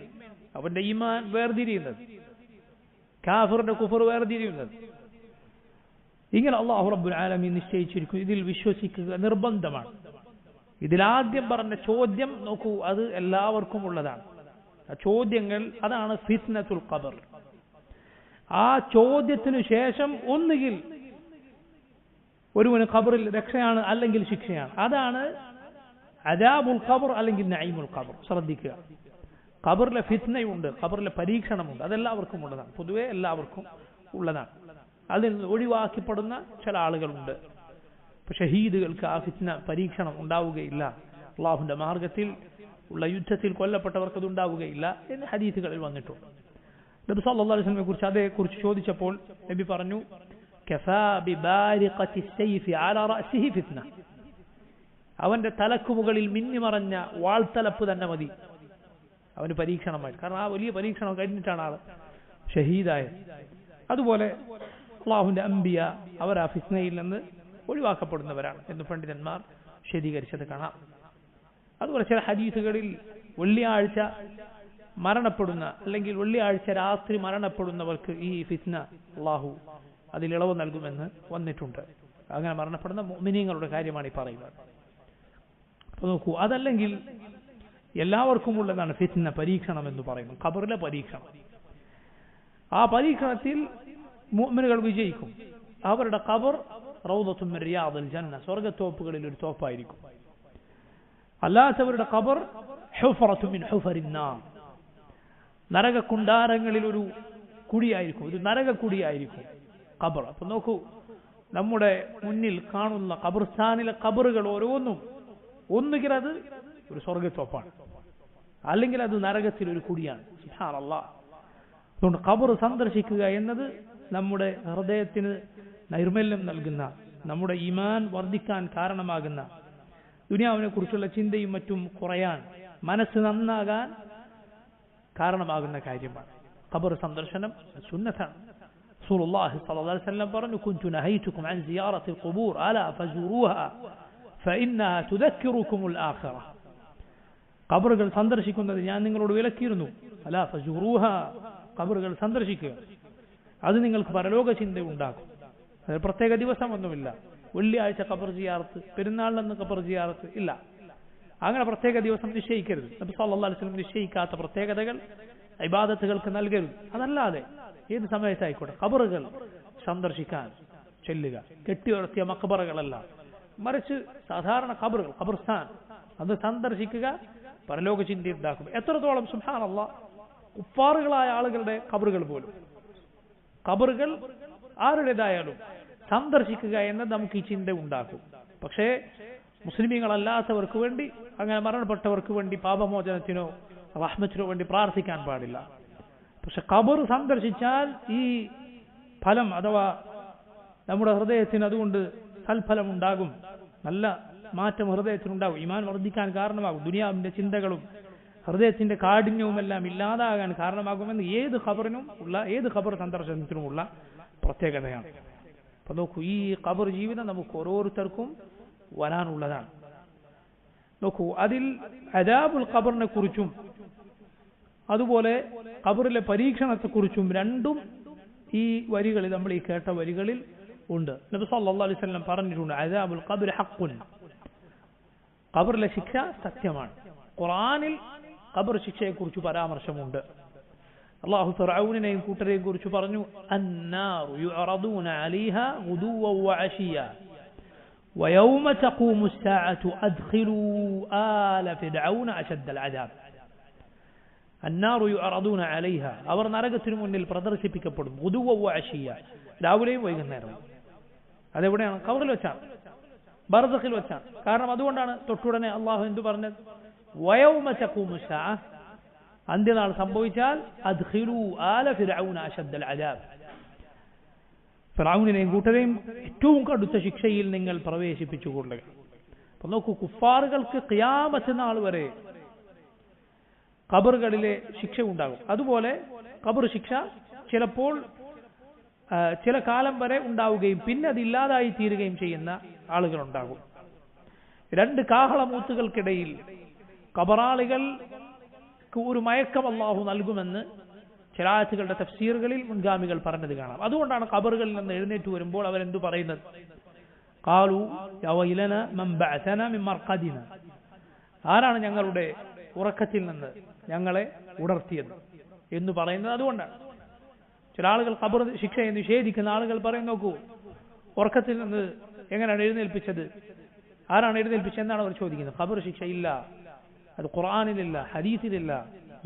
അവന്റെ ഈമാൻ വേർതിരിയുന്നത്, കാഫിറിന്റെ കുഫർ വേർതിരിയുന്നത്. ഇങ്ങനെ അല്ലാഹു റബ്ബുൽ ആലമീൻ നിശ്ചയിച്ചിരിക്കുന്നു. ഇതിൽ വിശ്വസിക്കുക നിർബന്ധമാണ്. ഇതിലാദ്യം പറഞ്ഞ ചോദ്യം നോക്കൂ, അത് എല്ലാവർക്കും ഉള്ളതാണ്. ആ ചോദ്യങ്ങൾ, അതാണ് ഫിത്നത്തുൽ ഖബർ. ആ ചോദ്യത്തിനു ശേഷം ഒന്നുകിൽ ഒരുവന് ഖബറിൽ രക്ഷയാണ്, അല്ലെങ്കിൽ ശിക്ഷയാണ്. അതാണ് അദാബുൽ ഖബർ അല്ലെങ്കിൽ നഈമുൽ ഖബർ. ശ്രദ്ധിക്കുക, ഖബറിലെ ഫിത്നയുണ്ട്, ഖബറിലെ പരീക്ഷണമുണ്ട്. അതെല്ലാവർക്കും ഉള്ളതാണ്, പൊതുവെ എല്ലാവർക്കും ഉള്ളതാണ്. അതിൽ നിന്ന് ഒഴിവാക്കപ്പെടുന്ന ചില ആളുകളുണ്ട്. ഷഹീദുകൾക്ക് ആ ഫിത്ന പരീക്ഷണം ഉണ്ടാവുകയില്ല. അള്ളാഹുവിന്റെ മാർഗത്തിൽ ഉള്ള യുദ്ധത്തിൽ കൊല്ലപ്പെട്ടവർക്ക് അത് ഉണ്ടാവുകയില്ല എന്ന് ഹദീസുകളിൽ വന്നിട്ടുണ്ട്. നബി സല്ലല്ലാഹു അലൈഹി വസല്ലമയെ കുറിച്ച് അതേക്കുറിച്ച് ചോദിച്ചപ്പോൾ നബി പറഞ്ഞു, കഫാ ബിബാരിഖത്തി സൈഫി അലാ റഅസിഹി ഫിത്ന. അവന്റെ തലക്ക് മുകളിൽ മിന്നിമറഞ്ഞ വാൾത്തലപ്പ് തന്നെ മതി അവന് പരീക്ഷണമായി. കാരണം ആ വലിയ പരീക്ഷണം കഴിഞ്ഞിട്ടാണ് ആൾ ഷഹീദായത്. അതുപോലെ അള്ളാഹുവിന്റെ അംബിയ അവർ ആ ഫിത്നയിൽ നിന്ന് ഒഴിവാക്കപ്പെടുന്നവരാണ് എന്ന് പണ്ഡിതന്മാർ വിശദീകരിച്ചത് കാണാം. അതുപോലെ ചില ഹദീസുകളിൽ വെള്ളിയാഴ്ച മരണപ്പെടുന്ന അല്ലെങ്കിൽ വെള്ളിയാഴ്ച രാത്രി മരണപ്പെടുന്നവർക്ക് ഈ ഫിത്ന അള്ളാഹു അതിൽ ഇളവ് നൽകുമെന്ന് വന്നിട്ടുണ്ട്. അങ്ങനെ മരണപ്പെടുന്ന മുഅ്മിനീങ്ങളുടെ കാര്യമാണ് ഈ പറയുന്നത്. അപ്പൊ നോക്കൂ, അതല്ലെങ്കിൽ എല്ലാവർക്കും ഉള്ളതാണ് ഫിത്ന, പരീക്ഷണം എന്ന് പറയുന്നത്, ഖബറിലെ പരീക്ഷണം. ആ പരീക്ഷണത്തിൽ മുഅ്മിനുകൾ വിജയിക്കും. അവരുടെ ഖബർ റൗദത്തുൻ മിൻ റിയാദിൽ ജന്ന, സ്വർഗ്ഗത്തോപ്പുകളിൽ ഒരു തോപ്പായിരിക്കും. അല്ലാത്തവരുടെ ഖബർ ഹുഫറത്തുൻ മിൻ ഹുഫറിൻ നാർ, നരകക്കുണ്ടാരങ്ങളിൽ ഒരു കുഴിയായിരിക്കും, ഒരു നരകക്കുഴിയായിരിക്കും ഖബർ. അപ്പൊ നോക്കൂ, നമ്മുടെ മുന്നിൽ കാണുന്ന ഖബർസ്ഥാനിലെ ഖബറുകൾ ഓരോന്നും ഒന്നുകിൽ അത് ഒരു സ്വർഗ്ഗത്തോപ്പാണ്, അല്ലെങ്കിൽ അത് നരകത്തിൽ ഒരു കുഴിയാണ്. സുബ്ഹാനല്ലാഹ്. അതുകൊണ്ട് ഖബർ സന്ദർശിക്കുക എന്നത് നമ്മുടെ ഹൃദയത്തിന് നൈർമല്യം നൽകുന്ന, നമ്മുടെ ഈമാൻ വർദ്ധിക്കാൻ കാരണമാകുന്ന, ദുനിയാവിനെ കുറിച്ചുള്ള ചിന്തയും മറ്റും കുറയാൻ, മനസ്സ് നന്നാകാൻ കാരണമാകുന്ന കാര്യമാണ്. ഖബർ സന്ദർശനം സുന്നത്താണ്. റസൂലുള്ളാഹി സ്വല്ലല്ലാഹു അലൈഹി വസല്ലം പറഞ്ഞു, കുൻതു നഹൈതുകും അൻ സിയാറത്തിൽ ഖുബൂർ അലാ ഫസൂറുഹാ ഫഇന്നഹാ തുദക്കിറുകുമുൽ ആഖിറ. ഖബറുകൾ സന്ദർശിക്കുന്നത് ഞാൻ നിങ്ങളോട് വിലക്കിയിരുന്നു. അലാ ഫസൂറുഹാ, ഖബറുകൾ സന്ദർശിക്കുക, അത് നിങ്ങൾക്ക് പരലോക ചിന്ത ഉണ്ടാക്കും. അത് പ്രത്യേക ദിവസമൊന്നുമില്ല. വെള്ളിയാഴ്ച ഖബർ സിയാറത്ത്, പെരുന്നാളിന് ഖബർ സിയാറത്ത് ഇല്ല. അങ്ങനെ പ്രത്യേക ദിവസം നിശ്ചയിക്കരുത്. നബി സല്ലല്ലാഹു അലൈഹി വസല്ലം നിശ്ചയിക്കാത്ത പ്രത്യേകതകൾ ഇബാദത്തുകൾക്ക് നൽകരുത്. അതല്ലാതെ ഏത് സമയത്തായിക്കോട്ടെ ഖബറുകൾ സന്ദർശിക്കാൻ ചെല്ലുക. കെട്ടിയുയർത്തിയ മഖബറകളല്ല, മറിച്ച് സാധാരണ ഖബറുകൾ, ഖബർസ്ഥാൻ, അത് സന്ദർശിക്കുക, പരലോക ചിന്ത ഉണ്ടാക്കും. എത്രത്തോളം സുബ്ഹാനല്ലാഹ്, കുഫാറുകളായ ആളുകളുടെ ഖബറുകൾ പോലും, ഖബറുകൾ ആരുടേതായാലും സന്ദർശിക്കുക എന്നത് നമുക്ക് ഈ ചിന്ത ഉണ്ടാക്കും. പക്ഷേ മുസ്ലിമീങ്ങളല്ലാത്തവർക്ക് വേണ്ടി, അങ്ങനെ മരണപ്പെട്ടവർക്ക് വേണ്ടി പാപമോചനത്തിനോ റഹ്മത്തിനോ വേണ്ടി പ്രാർത്ഥിക്കാൻ പാടില്ല. പക്ഷെ ഖബർ സന്ദർശിച്ചാൽ ഈ ഫലം, അഥവാ നമ്മുടെ ഹൃദയത്തിന് അതുകൊണ്ട് സൽഫലം ഉണ്ടാകും, നല്ല മാറ്റം ഹൃദയത്തിനുണ്ടാകും, ഈമാൻ വർദ്ധിക്കാൻ കാരണമാകും, ദുനിയാവിന്റെ ചിന്തകളും ഹൃദയത്തിന്റെ കാഠിന്യവുമെല്ലാം ഇല്ലാതാകാൻ കാരണമാകുമെന്ന് ഏത് ഖബറിനും ഉള്ള, ഏത് ഖബർ സന്ദർശനത്തിനുമുള്ള പ്രത്യേകതയാണ്. അപ്പൊ നോക്കൂ, ഈ ഖബർ ജീവിതം നമുക്ക് ഓരോരുത്തർക്കും വരാനുള്ളതാണ്. നോക്കൂ, അതിൽ അദാബുൽ ഖബറിനെ കുറിച്ചും അതുപോലെ ഖബറിലെ പരീക്ഷണത്തെക്കുറിച്ചും രണ്ടും ഈ വരികളിൽ, നമ്മൾ ഈ കേട്ട വരികളിൽ ഉണ്ട്. നബി സല്ലല്ലാഹു അലൈഹി വസല്ലം പറഞ്ഞിട്ടുണ്ട്, അദാബുൽ ഖബ്ർ ഹഖ്ഖുൻ, ഖബറിലെ ശിക്ഷ സത്യമാണ്. ഖുർആനിൽ ഖബർ ശിക്ഷയെക്കുറിച്ച് പരാമർശമുണ്ട്. അല്ലാഹു ഫിർഔനെയും കൂട്ടരെയും കുറിച്ച് പറഞ്ഞു, അന്നാറു യുഅറദൂന അലൈഹാ ഗുദുവൻ വഅശിയ വയൗമ തഖൂമു الساعة أدخلوا آل فرعون أشد العذاب. അന്നാറു യുഅറദൂന അലൈഹ, അവർ നരകത്തിനു മുന്നിൽ പ്രദർശിപ്പിക്കപ്പെടും, ഗുദുവൻ വഅശിയ, രാവിലെയും വൈകുന്നേരവും. അതെവിടെയാണ്? ഖബറിൽ വെച്ചാണ്, ബർസഖിൽ വെച്ചാണ്. കാരണം അതുകൊണ്ടാണ് തൊട്ടുടനെ അള്ളാഹു എന്തു പറഞ്ഞത്, വയൗമ തഖൂമു الساعة, അന്ത്യനാൾ സംഭവിച്ചാൽ അദ്ഖിലൂ ആല ഫിർഔന അശദ്ദൽ അദാബ്, ഫിർഔനെയും കൂട്ടരെയും ഏറ്റവും കടുത്ത ശിക്ഷയിൽ നിങ്ങൾ പ്രവേശിപ്പിച്ചുകൊള്ളുക. അപ്പൊ നോക്കൂ, കുഫാറുകൾക്ക് ഖിയാമത്ത് നാൾ വരെ ഖബറുകളിലെ ശിക്ഷ ഉണ്ടാകും. അതുപോലെ ഖബർ ശിക്ഷ ചിലപ്പോൾ ചില കാലം വരെ ഉണ്ടാവുകയും പിന്നെ അത് ഇല്ലാതായി തീരുകയും ചെയ്യുന്ന ആളുകളുണ്ടാകും. രണ്ട് കാഹളമൂത്തുകൾക്കിടയിൽ ഖബറാളികൾക്ക് ഒരു മയക്കം അല്ലാഹു നൽകുമെന്ന് ചില ആയത്തുകളുടെ തഫ്സീറുകളിൽ മുൻഗാമികൾ പറഞ്ഞത് കാണാം. അതുകൊണ്ടാണ് ഖബറുകളിൽ നിന്ന് എഴുന്നേറ്റ് വരുമ്പോൾ അവരെന്തു പറയുന്നത്, ഖാലു യാ വൈലന മൻ ബഅസന മിൻ മർഖദിന, ആരാണ് ഞങ്ങളുടെ ഉറക്കത്തിൽ നിന്ന് ഞങ്ങളെ ഉണർത്തിയത് എന്ന് പറയുന്നത് അതുകൊണ്ടാണ്. ചില ആളുകൾ ഖബർ ശിക്ഷയെ നിഷേധിക്കുന്ന ആളുകൾ പറയും, നോക്കൂ, ഉറക്കത്തിൽ നിന്ന് എങ്ങനെയാണ് എഴുന്നേൽപ്പിച്ചത്, ആരാണ് എഴുന്നേൽപ്പിച്ചത് എന്നാണ് അവർ ചോദിക്കുന്നത്. ഖബർ ശിക്ഷ ഇല്ല, അത് ഖുർആനിലില്ല, ഹദീസിലില്ല,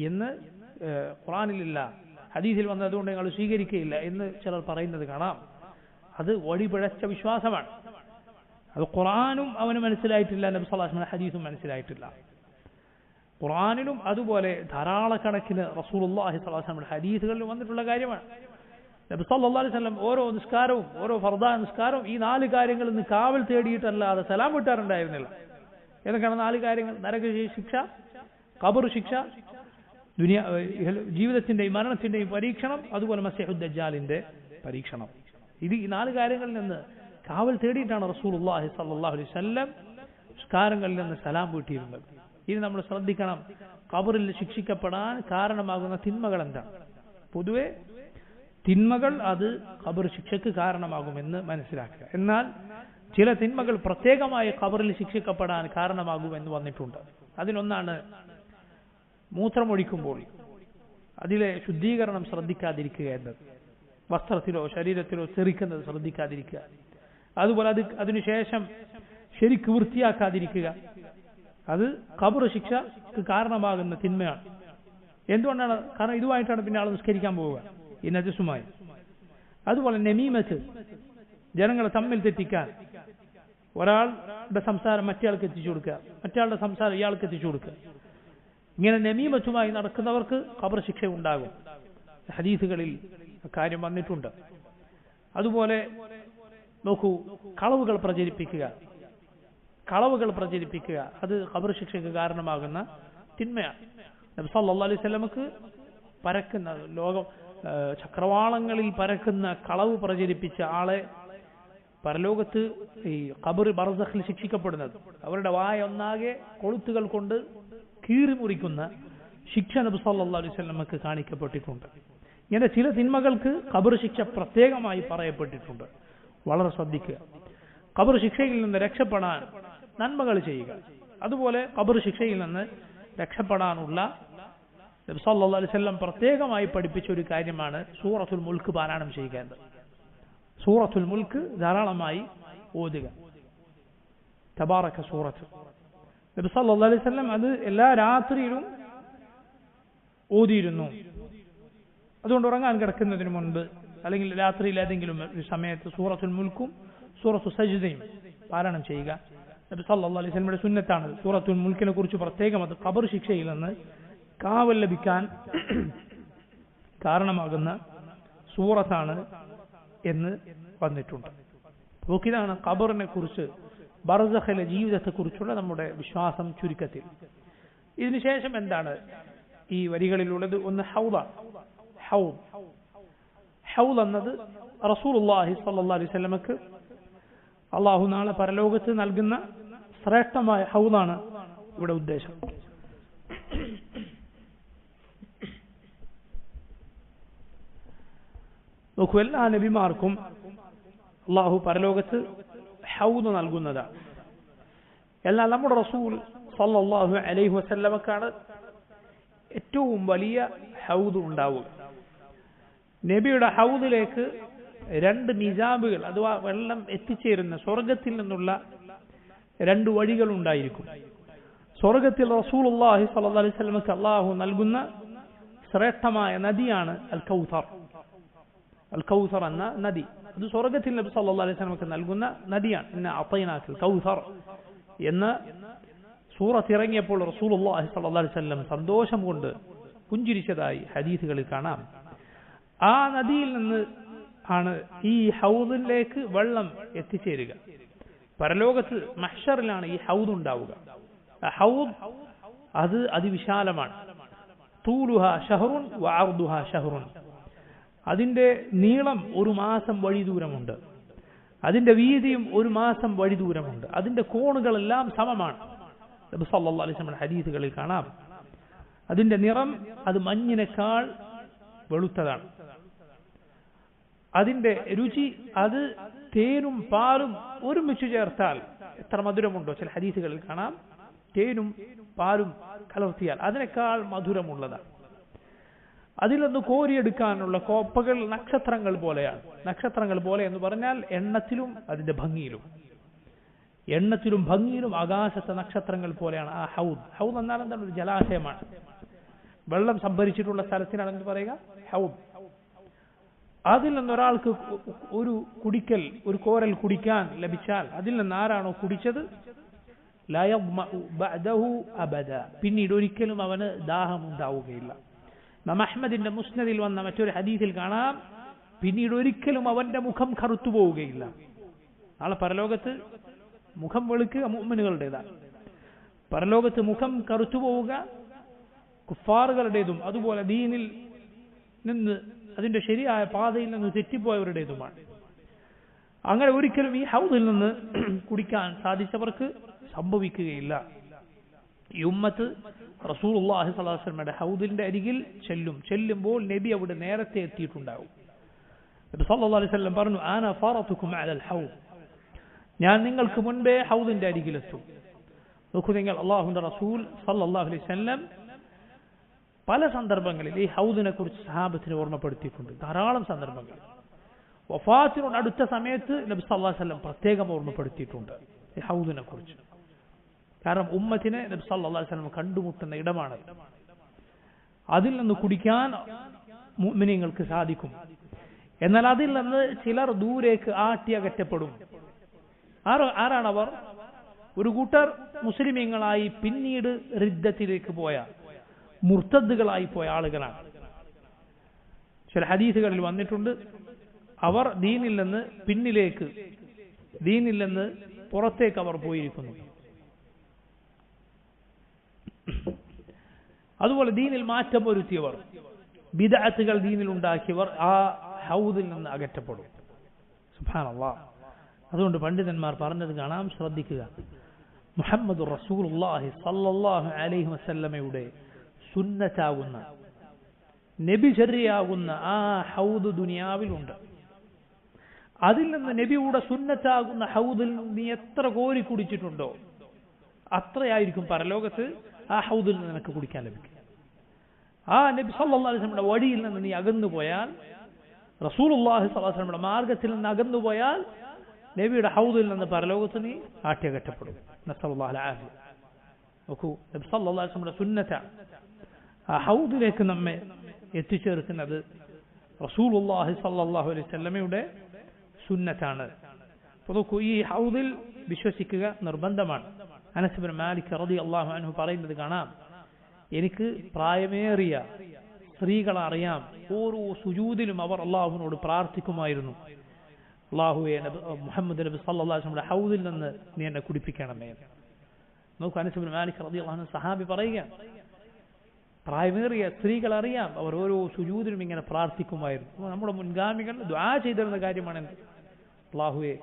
എന്ന് ഖുർആനിലില്ല, ഹദീസിൽ വന്നതുകൊണ്ട് നിങ്ങൾ സ്വീകരിക്കുകയില്ല എന്ന് ചിലർ പറയുന്നത് കാണാം. അത് വഴിപിഴച്ച വിശ്വാസമാണ്. അത് ഖുർആനും അവന് മനസ്സിലായിട്ടില്ല, നബി സല്ലല്ലാഹു അലൈഹി വസല്ലം ഹദീസും മനസ്സിലായിട്ടില്ല. ഖുർആനിലും അതുപോലെ ധാരാളക്കണക്കിന് റസൂലുള്ളാഹി സ്വല്ലല്ലാഹു അലൈഹി വസല്ലം ഹദീസുകളിൽ വന്നിട്ടുള്ള കാര്യമാണ്. നബി സല്ലല്ലാഹു അലൈഹി വസല്ലം ഓരോ നിസ്കാരവും ഓരോ ഫർദായ നിസ്കാരവും ഈ 4 കാര്യങ്ങളിൽ നിന്ന് കാവൽ തേടിയിട്ടല്ലാതെ സലാം വിട്ടാറുണ്ടായിരുന്നില്ല. ഏതൊക്കെയാണ് 4 കാര്യങ്ങൾ? നരക ശിക്ഷ, ഖബർ ശിക്ഷ, ജീവിതത്തിന്റെയും മരണത്തിന്റെയും പരീക്ഷണം, അതുപോലെ മസീഹുദ് ദജ്ജാലിന്റെ പരീക്ഷണം. ഈ 4 കാര്യങ്ങളിൽ നിന്ന് കാവൽ തേടിയിട്ടാണ് റസൂലുള്ളാഹി സ്വല്ലല്ലാഹു അലൈഹി വസല്ലം നിസ്കാരങ്ങളിൽ നിന്ന് സലാം വീട്ടിയിരുന്നത്. ഇത് നമ്മൾ ശ്രദ്ധിക്കണം. ഖബറിൽ ശിക്ഷിക്കപ്പെടാൻ കാരണമാകുന്ന തിന്മകൾ എന്താണ്? പൊതുവെ തിന്മകൾ അത് ഖബർ ശിക്ഷയ്ക്ക് കാരണമാകുമെന്ന് മനസ്സിലാക്കുക. എന്നാൽ ചില തിന്മകൾ പ്രത്യേകമായി ഖബറിൽ ശിക്ഷിക്കപ്പെടാൻ കാരണമാകുമെന്ന് വന്നിട്ടുണ്ട്. അതിലൊന്നാണ് മൂത്രമൊഴിക്കുമ്പോൾ അതിലെ ശുദ്ധീകരണം ശ്രദ്ധിക്കാതിരിക്കുക എന്നത്. വസ്ത്രത്തിലോ ശരീരത്തിലോ തെറിക്കുന്നത് ശ്രദ്ധിക്കാതിരിക്കുക. അതുപോലെ അതിനുശേഷം ശരിക്ക് വൃത്തിയാക്കാതിരിക്കുക. അത് ഖബർ ശിക്ഷക്ക് കാരണമാകുന്ന തിന്മയാണ്. എന്തുകൊണ്ടാണ്? കാരണം ഇതുമായിട്ടാണ് പിന്നെ ആൾ നിസ്കരിക്കാൻ പോവുക, ഈ നജസുമായി. അതുപോലെ നമീമത്ത്, ജനങ്ങളെ തമ്മിൽ തെറ്റിക്കാൻ, ഒരാളുടെ സംസാരം മറ്റേയാൾക്ക് എത്തിച്ചു കൊടുക്കുക, മറ്റേയാളുടെ സംസാരം ഇയാൾക്ക് എത്തിച്ചു കൊടുക്കുക. ഇങ്ങനെ നമീമത്തുമായി നടക്കുന്നവർക്ക് ഖബർ ശിക്ഷ ഉണ്ടാകും. ഹദീസുകളിൽ കാര്യം വന്നിട്ടുണ്ട്. അതുപോലെ നോക്കൂ, കളവുകൾ പ്രചരിപ്പിക്കുക, അത് ഖബർ ശിക്ഷയ്ക്ക് കാരണമാകുന്ന തിന്മയാണ്. നബി സല്ലല്ലാഹു അലൈഹി വസല്ലമക്ക് പരക്കുന്ന ചക്രവാളങ്ങളിൽ പരക്കുന്ന കളവ് പ്രചരിപ്പിച്ച ആളെ പരലോകത്ത് ഈ ഖബർ ബർസഖിൽ ശിക്ഷിക്കപ്പെടുന്നത്, അവരുടെ വായ ഒന്നാകെ കൊളുത്തുകൾ കൊണ്ട് കീറി മുറിക്കുന്ന ശിക്ഷ നബി സല്ലല്ലാഹു അലൈഹി വസല്ലമക്ക് കാണിക്കപ്പെട്ടിട്ടുണ്ട്. ഇങ്ങനെ ചില തിന്മകൾക്ക് ഖബർ ശിക്ഷ പ്രത്യേകമായി പറയപ്പെട്ടിട്ടുണ്ട്. വളരെ ശ്രദ്ധിക്കുക. ഖബർ ശിക്ഷയിൽ നിന്ന് രക്ഷപ്പെടാൻ നന്മകൾ ചെയ്യുക. അതുപോലെ ഖബർ ശിക്ഷയിൽ നിന്ന് രക്ഷപ്പെടാനുള്ള നബി സല്ലല്ലാഹു അലൈഹി വസല്ലം പ്രത്യേകമായി പഠിപ്പിച്ച ഒരു കാര്യമാണ് സൂറത്തുൽ മുൽക്ക് പാരായണം ചെയ്യുക. സൂറത്തുൽ മുൽക്ക് ധാരാളമായി ഓതുക. തബാറക സൂറത്ത് നബി സല്ലല്ലാഹു അലൈഹി വസല്ലം അത് എല്ലാ രാത്രിയിലും ഓതിയിരുന്നു. അതുകൊണ്ട് ഉറങ്ങാൻ കിടക്കുന്നതിന് മുൻപ് അല്ലെങ്കിൽ രാത്രിയിൽ ഏതെങ്കിലും ഒരു സമയത്ത് സൂറത്തുൽ മുൽക്കും സൂറത്തു സജ്ദയും പാരായണം ചെയ്യുക. നബി സല്ലല്ലാഹു അലൈഹി വസല്ലമയുടെ സുന്നത്താണ്. സൂറത്തുൽ മുൽക്കിനെ കുറിച്ച് പ്രത്യേകം അത് ഖബർ ശിക്ഷയിൽ നിന്ന് കാവൽ ലഭിക്കാൻ കാരണമാകുന്ന സൂറത്താണ് എന്ന് വന്നിട്ടുണ്ട്. ഇതാണ് ഖബറിനെ കുറിച്ച്, ബർസഖിലെ ജീവിതത്തെക്കുറിച്ചുള്ള നമ്മുടെ വിശ്വാസം ചുരുക്കത്തിൽ. ഇതിനുശേഷം എന്താണ് ഈ വരികളിലുള്ളത്? ഒന്ന് ഹൗദാണ്. ഹൗദ് എന്നത് റസൂലുള്ളാഹി സ്വല്ലല്ലാഹു അലൈഹി വസല്ലമക്ക് അള്ളാഹു നാളെ പരലോകത്ത് നൽകുന്ന ശ്രേഷ്ഠമായ ഹൗദാണ് ഇവിടെ ഉദ്ദേശം. നോക്കൂ, എല്ലാ നബിമാർക്കും അള്ളാഹു പരലോകത്ത് ഹൗദ് നൽകുന്നതാണ്. എന്നാൽ നമ്മുടെ റസൂൽ സ്വല്ലല്ലാഹു അലൈഹി വസല്ലമക്കാണ് ഏറ്റവും വലിയ ഹൗദ് ഉണ്ടാവുക. നബിയുടെ ഹൗദിലേക്ക് 2 മിസാബുകൾ അഥവാ വെള്ളം എത്തിച്ചേരുന്ന സ്വർഗത്തിൽ നിന്നുള്ള 2 വഴികൾ ഉണ്ടായിരിക്കും. സ്വർഗത്തിൽ റസൂലുള്ളാഹി സ്വല്ലല്ലാഹു അലൈഹി വസല്ലമക്ക് അള്ളാഹു നൽകുന്ന ശ്രേഷ്ഠമായ നദിയാണ് അൽ കൗസർ എന്ന നദി. അത് സ്വർഗത്തിൽ നബി സല്ലല്ലാഹു അലൈഹി വസല്ലമക്ക് നൽകുന്ന നദിയാണ്. ഇന്ന അതൈനാക്കൽ കൗസർ എന്ന സൂറത്ത് ഇറങ്ങിയപ്പോൾ റസൂലുള്ളാഹി സ്വല്ലല്ലാഹു അലൈഹി വസല്ലം സന്തോഷം കൊണ്ട് പുഞ്ചിരിച്ചതായി ഹദീസുകളിൽ കാണാം. ആ നദിയിൽ നിന്ന് ആണ് ഈ ഹൗദിലേക്ക് വെള്ളം എത്തിച്ചേരുക. പരലോകത്ത് മഹ്ശറിലാണ് ഈ ഹൗദ് ഉണ്ടാവുക. ഹൗദ് അത് അതിവിശാലമാണ്. തൂലുഹാ ഷഹറുൻ വഅർദുഹാ ഷഹറുൻ. അതിന്റെ നീളം 1 മാസം വഴി ദൂരമുണ്ട്, അതിന്റെ വീതിയും 1 മാസം വഴി ദൂരമുണ്ട്, അതിന്റെ കോണുകളെല്ലാം സമമാണ്. നബി സല്ലല്ലാഹു അലൈഹി വസല്ലം ഹദീസുകളിൽ കാണാം. അതിന്റെ നിറം അത് മഞ്ഞിനേക്കാൾ വെളുത്തതാണ്. അതിന്റെ രുചി അത് തേനും പാലും ഒരുമിച്ച് ചേർത്താൽ എത്ര മധുരമുണ്ടോ ചില ഹദീസുകളിൽ കാണാം. തേനും പാലും കലർത്തിയാൽ അതിനേക്കാൾ മധുരമുള്ളതാണ്. അതിലൊന്ന് കോരിയെടുക്കാനുള്ള കോപ്പകൾ നക്ഷത്രങ്ങൾ പോലെയാണ്. നക്ഷത്രങ്ങൾ പോലെ എന്ന് പറഞ്ഞാൽ എണ്ണത്തിലും അതിന്റെ ഭംഗിയിലും ആകാശത്തെ നക്ഷത്രങ്ങൾ പോലെയാണ് ആ ഹൗദ്. ഹൗദ് എന്നാൽ എന്താണ്? ഒരു ജലാശയമാണ്. വെള്ളം സംഭരിച്ചിട്ടുള്ള സ്ഥലത്തിനാണ് എന്ത് പറയുക? ഹൗദ്. അതിൽ നിന്ന് ഒരാൾക്ക് ഒരു കോരൽ കുടിക്കാൻ ലഭിച്ചാൽ അതിൽ നിന്ന് ആരാണോ കുടിച്ചത് ലാ യദ്മഉ ബഅദഹു അബദ, പിന്നീട് ഒരിക്കലും അവന് ദാഹമുണ്ടാവുകയില്ല. ഇമാം അഹ്മദിന്റെ മുസ്നദിൽ വന്ന മറ്റൊരു ഹദീസിൽ കാണാം, പിന്നീട് ഒരിക്കലും അവന്റെ മുഖം കറുത്തു പോവുകയില്ല. നാളെ പരലോകത്ത് മുഖം വെളുക്കുക മുഅ്മിനുകളുടേതാണ്. പരലോകത്ത് മുഖം കറുത്തു പോവുക കുഫാറുകളുടേതും അതുപോലെ ദീനിൽ നിന്ന് അതിന്റെ ശരിയായ പാതയിൽ നിന്ന് തെറ്റിപ്പോയവരുടേതുമാണ്. അങ്ങനെ ഒരിക്കലും ഈ ഹൗദിൽ നിന്ന് കുടിക്കാൻ സാധിച്ചവർക്ക് സംഭവിക്കുകയില്ല. ഈ ഉമ്മത്ത് റസൂലുള്ളാഹി സ്വല്ലല്ലാഹു അലൈഹി വസല്ലമയുടെ ഹൗദിന്റെ അരികിൽ ചെല്ലുമ്പോൾ നബി അവിടെ നേരത്തെ എത്തിയിട്ടുണ്ടാവും. നബി സല്ലല്ലാഹു അലൈഹി വസല്ലം പറഞ്ഞു, അന ഫറതുകും അലൽ ഹൗദ്, ഞാൻ നിങ്ങൾക്ക് മുൻപേ ഹൗദിന്റെ അരികിലെത്തും. നോക്കൂ നിങ്ങൾ, അല്ലാഹുവിന്റെ റസൂൽ സല്ലല്ലാഹു അലൈഹി വസല്ലം പല സന്ദർഭങ്ങളിൽ ഈ ഹൗദിനെ കുറിച്ച് സഹാബത്തിനെ ഓർമ്മപ്പെടുത്തിയിട്ടുണ്ട്. ധാരാളം സന്ദർഭങ്ങൾ. വഫാത്തിനോട് അടുത്ത സമയത്ത് നബി സല്ലല്ലാഹു അലൈഹി വസല്ലം പ്രത്യേകം ഓർമ്മപ്പെടുത്തിയിട്ടുണ്ട് ഈ ഹൗദിനെ കുറിച്ച്. കാരണം ഉമ്മത്തിനെ നബി സല്ലല്ലാഹു അലൈഹി വസല്ലം കണ്ടുമുട്ടുന്ന ഇടമാണ്. അതിൽ നിന്ന് കുടിക്കാൻ മുഅ്മിനീങ്ങൾക്ക് സാധിക്കും. എന്നാൽ അതിൽ നിന്ന് ചിലർ ദൂരേക്ക് ആട്ടിയകറ്റപ്പെടും. ആരാണവർ? ഒരു കൂട്ടർ മുസ്ലിമീങ്ങളായി പിന്നീട് റിദ്ദത്തിലേക്ക് പോയ മുർത്തദ്ദുകളായി പോയ ആളുകളാണ്. ചില ഹദീസുകളിൽ വന്നിട്ടുണ്ട്, അവർ ദീനിൽ നിന്ന് പുറത്തേക്ക് അവർ പോയിരിക്കുന്നു. അതുപോലെ ദീനിൽ മാറ്റം വരുത്തിയവർ, ബിദ്അത്തുകൾ ദീനിൽ ഉണ്ടാക്കിയവർ ആ ഹൗദിൽ നിന്ന് അകറ്റപ്പെടും. സുബ്ഹാനല്ലാഹ്. അതുകൊണ്ട് പണ്ഡിതന്മാർ പറഞ്ഞത് കാണാം, ശ്രദ്ധിക്കുക. മുഹമ്മദുർ റസൂലുള്ളാഹി സ്വല്ലല്ലാഹു അലൈഹി വസല്ലമയുടെ സുന്നത്താകുന്ന നബിചര്യയാകുന്ന ആ ഹൗദ് ദുനിയാവിലുണ്ട്. അതിൽ നിന്ന് നബിയുടെ സുന്നത്താകുന്ന ഹൗദിൽ നീ എത്ര കോരി കുടിച്ചിട്ടുണ്ടോ അത്രയായിരിക്കും പരലോകത്ത് ആ ഹൗദിൽ നിന്ന് നിനക്ക് കുടിക്കാൻ ലഭിക്കും. ആ നബി സല്ലല്ലാഹു അലൈഹി വസല്ലമയുടെ വഴിയിൽ നിന്ന് നീ അകന്നു പോയാൽ, റസൂലുള്ളാഹി സ്വല്ലല്ലാഹു അലൈഹി വസല്ലമയുടെ മാർഗത്തിൽ നിന്ന് അകന്നു പോയാൽ, നബിയുടെ ഹൗദിൽ നിന്ന് പരലോകത്ത് നീ ആട്ടിയകറ്റപ്പെടും. നസ്അലുല്ലാഹു അൽ ആഫിയ. നോക്കൂ, നബി സല്ലല്ലാഹു അലൈഹി വസല്ലമയുടെ സുന്നത്താണ്. ആ ഹൗദിലേക്ക് നമ്മെ എത്തിച്ചേർക്കുന്നത് റസൂലുള്ളാഹി സ്വല്ലല്ലാഹു അലൈഹി വസല്ലമയുടെ സുന്നത്താണ്. അപ്പോൾ നോക്കൂ, ഈ ഹൗദിൽ വിശ്വസിക്കുക നിർബന്ധമാണ്. അനസ് ഇബ്നു മാലിക് റളിയല്ലാഹു അൻഹു പറയുന്നത് കാണാം, എനിക്ക് പ്രായമേറിയ സ്ത്രീകളെ അറിയാം, ഓരോ സുജൂദിലും അവർ അള്ളാഹുവിനോട് പ്രാർത്ഥിക്കുമായിരുന്നു, അള്ളാഹുവേ മുഹമ്മദ് നബി സല്ലല്ലാഹു അലൈഹി വസല്ലമയുടെ ഹൗദിൽ നിന്ന് നീ എന്നെ കുടിപ്പിക്കണമേ. നോക്കൂ, അനസ് ഇബ്നു മാലിക് റളിയല്ലാഹു അൻഹു സഹാബി പറയുക, പ്രായമേറിയ സ്ത്രീകൾ അറിയാം, അവർ ഓരോ സുജൂദിലും ഇങ്ങനെ പ്രാർത്ഥിക്കുമായിരുന്നു. നമ്മുടെ മുൻഗാമികൾ ദുആ ചെയ്തിരുന്ന കാര്യമാണ് എന്ത്? അള്ളാഹുവേ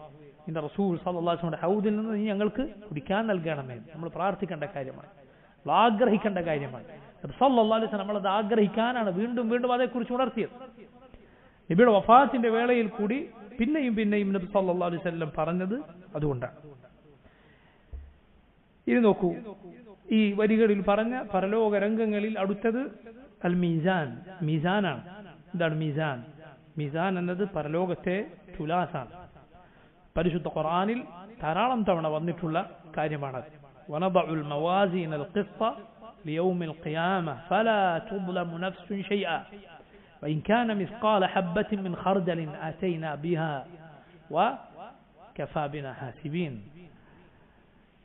നിന്റെ റസൂൽ സല്ലല്ലാഹു അലൈഹി വസല്ലമയുടെ ഹൗദിൽ നിന്ന് നീ ഞങ്ങൾക്ക് കുടിക്കാൻ നൽകണമേ. നമ്മൾ പ്രാർത്ഥിക്കേണ്ട കാര്യമാണ്, നമ്മൾ ആഗ്രഹിക്കേണ്ട കാര്യമാണ്. നബി സല്ലല്ലാഹു അലൈഹി വസല്ലം നമ്മളത് ആഗ്രഹിക്കാനാണ് വീണ്ടും വീണ്ടും അതേക്കുറിച്ച് ഉണർത്തിയത്. നബിയുടെ വഫാത്തിന്റെ വേളയിൽ കൂടി പിന്നെയും നബി സല്ലല്ലാഹു അലൈഹി വസല്ലം പറഞ്ഞത് അതുകൊണ്ടാണ്. ഇനി നോക്കൂ, ഈ വരികളിൽ പറഞ്ഞ പരലോക രംഗങ്ങളിൽ അടുത്തത് അൽ മീസാൻ, മീസാനാണ്. എന്താണ് മീസാൻ? മീസാൻ എന്നത് പരലോകത്തെ തുലാസാണ്. പരിശുദ്ധ ഖുർആനിൽ ധാരാളം തവണ വന്നിട്ടുള്ള കാര്യമാണ്. വനദഉൽ മവാസീനൽ ഖിസ്ത ലിയൗമിൽ ഖിയാമ ഫലാ തുദ്ലമു നഫ്സുൻ ശൈഅ വഇൻ കാന മിസ്ഖാല ഹബ്ബത്തിൻ മിൻ ഖർദലിൻ അതൈനാ ബിഹാ വകഫാ ബിനാ ഹാസിബീൻ.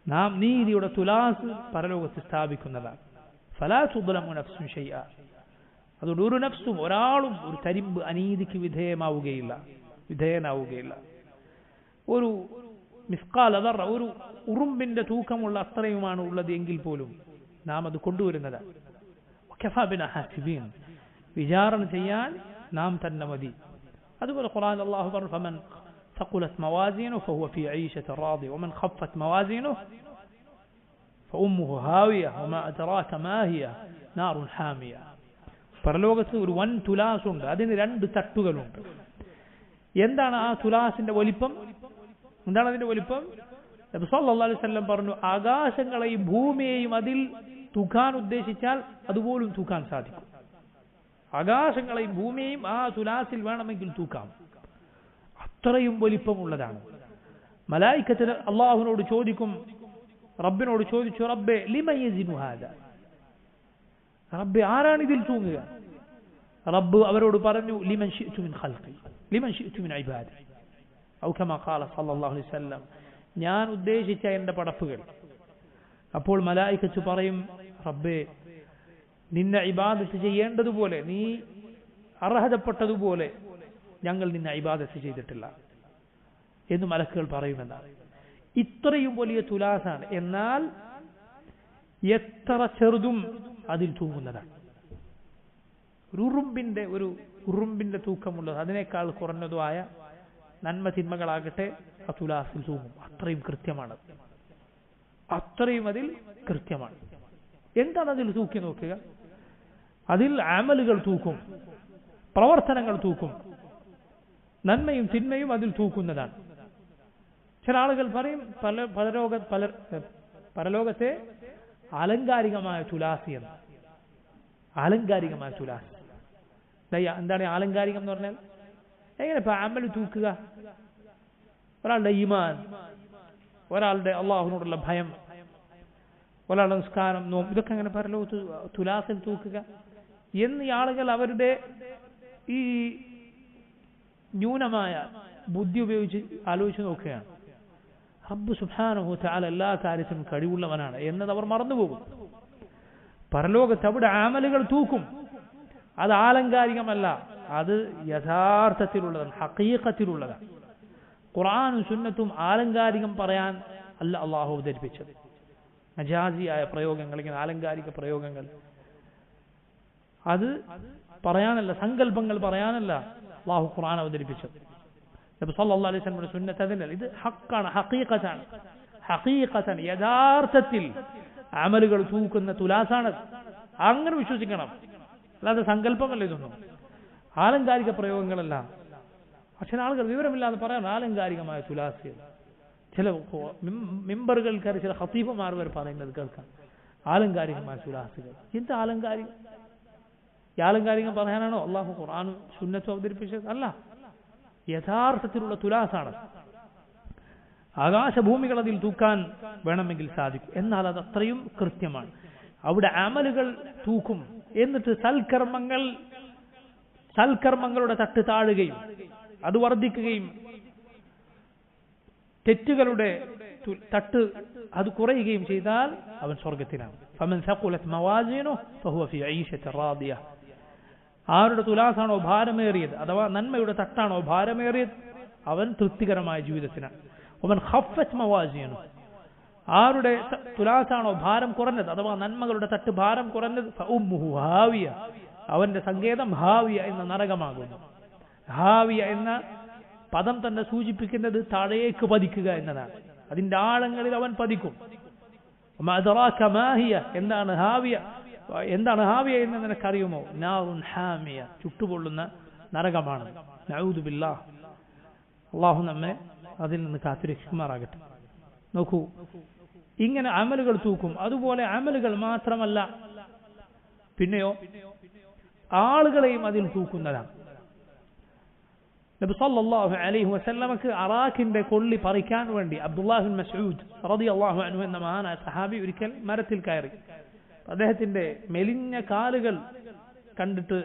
നാം നീതിയുടെ തുലാസ് പരലോകത്ത് സ്ഥാപിക്കുന്നതാണ്. ഫലാ തുദ്ലമു നഫ്സുൻ ശൈഅ. അതുകൊണ്ട് ഒരു നഫ്സും ഒരാളും ഒരു തരിമ്പ് അനീതിക്ക് വിധേയനാവുകയില്ല. ഒരു മിസ്കാൽ ദർറ, ഒരു ഉറുമ്പിന്റെ തൂക്കമുള്ള അത്രയുമാണ് ഉള്ളത് എങ്കിൽ പോലും നാം അത് കൊണ്ടുവരുന്നതാണ്. വകഫാ ബിനാ ഹാസിബീൻ. വിചാരണ ചെയ്യാൻ നാം തന്നെ മതി. അതുപോലെ ഖുർആനിൽ അല്ലാഹു പറഞ്ഞു, ഫമൻ ثقلت موازينه فهو في عيشة راضية ومن خفت موازينه فأمه هاوية وما أدراك ما هي نار حامية. പരലോകത്ത് ഒരു വൻ തുലാസ് ഉണ്ട്, അതിന് രണ്ട് തട്ടുകളുണ്ട്. എന്താണ് ആ തുലാസിന്റെ വലിപ്പം? എന്താണ് അതിന്റെ വലിപ്പം? നബി സല്ലല്ലാഹു അലൈഹി വസല്ലം പറഞ്ഞു, ആകാശങ്ങളെയും ഭൂമിയെയും അതിൽ തൂക്കാൻ ഉദ്ദേശിച്ചാൽ അതുപോലും തൂക്കാൻ സാധിക്കും. ആകാശങ്ങളെയും ഭൂമിയെയും ആ തുലാസിൽ വേണമെങ്കിൽ തൂക്കാം. അത്രയും വലിപ്പമുള്ളതാണ്. മലായിക്കത്തിന് അള്ളാഹുവിനോട് ചോദിക്കും, റബ്ബിനോട് ചോദിച്ചു, റബ്ബേ ലിമ യസിനു ഹാദാ, റബ്ബേ ആരാണ് ഇതിൽ തൂങ്ങുക? റബ്ബ് അവരോട് പറഞ്ഞു ലിമൻ ശിഅ്തു മിൻ ഖൽഖി ലിമൻ ശിഅ്തു മിൻ ഇബാദി ഔ കമാ ഖാല സല്ലല്ലാഹു അലൈഹി വസല്ലം, ഞാൻ ഉദ്ദേശിച്ച എൻ്റെ പടപ്പുകൾ. അപ്പോൾ മലായികത്ത് പറയും, റബ്ബേ നിന്നെ ഇബാദത്ത് ചെയ്യേണ്ടതുപോലെ, നീ അർഹതപ്പെട്ടതുപോലെ ഞങ്ങൾ നിന്നെ ഇബാദത്ത് ചെയ്തിട്ടില്ല എന്ന് മലക്കുകൾ പറയുമെന്നാണ്. ഇത്രയും വലിയ തുലാസാണ്. എന്നാൽ എത്ര ചെറുതും അതിൽ തൂങ്ങുന്നതാണ്. ഒരു ഉറുമ്പിന്റെ തൂക്കമുള്ളത്, അതിനേക്കാൾ കുറഞ്ഞതുമായ നന്മ തിന്മകളാകട്ടെ ആ തുലാസിൽ തൂങ്ങും. അത്രയും കൃത്യമാണ്, അത്രയും അതിൽ കൃത്യമാണ്. എന്താണ് അതിൽ തൂക്കി നോക്കുക? അതിൽ അമലുകൾ തൂക്കും, പ്രവർത്തനങ്ങൾ തൂക്കും, നന്മയും തിന്മയും അതിൽ തൂക്കുന്നതാണ്. ചില ആളുകൾ പറയും പരലോകത്തെ ആലങ്കാരികമായ തുലാസി എന്ന്. ആലങ്കാരികമായ തുലാസി എന്താണ്? ആലങ്കാരികം എന്ന് പറഞ്ഞാൽ എങ്ങനെ ഇപ്പൊ അമൽ തൂക്കുക? ഒരാളുടെ ഈമാൻ, ഒരാളുടെ അള്ളാഹുവിനോടുള്ള ഭയം, ഒരാളുടെ നിസ്കാരം, നോമ്പ്, ഇതൊക്കെ അങ്ങനെ പരലോകത്ത് തുലാസിൽ തൂക്കുക എന്ന് ഈ ആളുകൾ അവരുടെ ഈ ന്യൂനമായ ബുദ്ധി ഉപയോഗിച്ച് ആലോചിച്ച് നോക്കുകയാണ്. റബ്ബ് സുബ്ഹാനഹു വതആല എല്ലാ കാര്യത്തിനും കഴിവുള്ളവനാണ് എന്നത് അവർ മറന്നുപോകും. പരലോകത്ത് അവിടെ അമലുകൾ തൂക്കും. അത് ആലങ്കാരികമല്ല, അത് യഥാർത്ഥത്തിലുള്ളതാണ്, ഹഖീഖത്തിലുള്ളതാണ്. ഖുർആനും സുന്നത്തും ആലങ്കാരികം പറയാൻ അല്ല അള്ളാഹു അവതരിപ്പിച്ചത്. മജാസിയായ പ്രയോഗങ്ങൾ, ഇങ്ങനെ ആലങ്കാരിക പ്രയോഗങ്ങൾ അത് പറയാനല്ല, സങ്കല്പങ്ങൾ പറയാനല്ല അള്ളാഹു ഖുർആൻ അവതരിപ്പിച്ചത്. നബി സല്ലല്ലാഹു അലൈഹി വസല്ലമയുടെ സുന്നത്ത് അതിനല്ല. ഇത് ഹഖാണ്, ഹഖീഖത്താണ്. ഹഖീഖത്തൻ യഥാർത്ഥത്തിൽ അമലുകൾ തൂക്കുന്ന തുലാസാണ്. അങ്ങനെ വിശ്വസിക്കണം, അല്ലാതെ സങ്കല്പമല്ല ഇതൊന്നും, ആലങ്കാരിക പ്രയോഗങ്ങളല്ല. പക്ഷെ ആളുകൾ വിവരമില്ലാതെ പറയാൻ ആലങ്കാരികമായ തുലാസ്. ചില മെമ്പറുകൾക്കാർ, ചില ഖതീബുമാർ വരെ പറയുന്നത് കേൾക്കാം, ആലങ്കാരികമായ തുലാസുകൾ. എന്ത് ആലങ്കാരികം? ഈ ആലങ്കാരികം പറയാനാണോ അള്ളാഹു ഖുർആനും സുന്നത്തും അവതരിപ്പിച്ചത്? അല്ല, യഥാർത്ഥത്തിലുള്ള തുലാസാണ്. ആകാശഭൂമികൾ അതിൽ തൂക്കാൻ വേണമെങ്കിൽ സാധിക്കും, എന്നാൽ അത് അത്രയും കൃത്യമാണ്. അവിടെ അമലുകൾ തൂക്കും, എന്നിട്ട് സൽക്കർമ്മങ്ങളുടെ തട്ട് താഴുകയും അത് വർദ്ധിക്കുകയും തെറ്റുകളുടെ തട്ട് അത് കുറയുകയും ചെയ്താൽ അവൻ സ്വർഗത്തിലാണ്. ഫമൻ സഖുലത് മവാസീനുഹു ഫഹുവ ഫീ ഈശത്തിൻ റാദിയ. ആരുടെ തുലാസാണോ ഭാരമേറിയത്, അഥവാ നന്മയുടെ തട്ടാണോ ഭാരമേറിയത്, അവൻ തൃപ്തികരമായ ജീവിതത്തിനാണ്. വമൻ ഖഫ്ഫത് മവാസീനുഹു, ആരുടെ തുലാസാണോ ഭാരം കുറഞ്ഞത്, അഥവാ നന്മകളുടെ തട്ട് ഭാരം കുറഞ്ഞത്, ഫഉമ്മുഹു ഹാവിയ, അവന്റെ സങ്കേതം ഹാവിയ എന്ന നരകമാകുന്നു. ഹാവിയ എന്ന പദം തന്നെ സൂചിപ്പിക്കുന്നത് താഴേക്ക് പതിക്കുക എന്നതാണ്. അതിന്റെ ആഴങ്ങളിൽ അവൻ പതിക്കും. എന്താണ് ഹാവിയ? എന്താണ് ഹാവിയ എന്ന് നിനക്കറിയുമോ? നാറുൻ ഹാമിയ, ചുട്ടുപൊള്ളുന്ന നരകമാണ്. നഊദു ബില്ലാഹ്, അള്ളാഹു നമ്മെ അതിൽ നിന്ന് കാത്തുരക്ഷിക്കുമാറാകട്ടെ. നോക്കൂ, ഇങ്ങനെ അമലുകൾ തൂക്കും. അതുപോലെ അമലുകൾ മാത്രമല്ല, പിന്നെയോ ആളുകളെയും അതിൽ തൂക്കുന്നതാണ്. നബി സല്ലല്ലാഹു അലൈഹി വസല്ലമക്ക് അറാഖിന്റെ കൊള്ളി പറിക്കാൻ വേണ്ടി അബ്ദുല്ലാഹ് ബിൻ മസ്ഊദ് റളിയല്ലാഹു അൻഹു എന്ന മഹാനായ സഹാബി ഒരിക്കൽ മരത്തിൽ കയറി. അദ്ദേഹത്തിന്റെ മെലിഞ്ഞ കാലുകൾ കണ്ടിട്ട്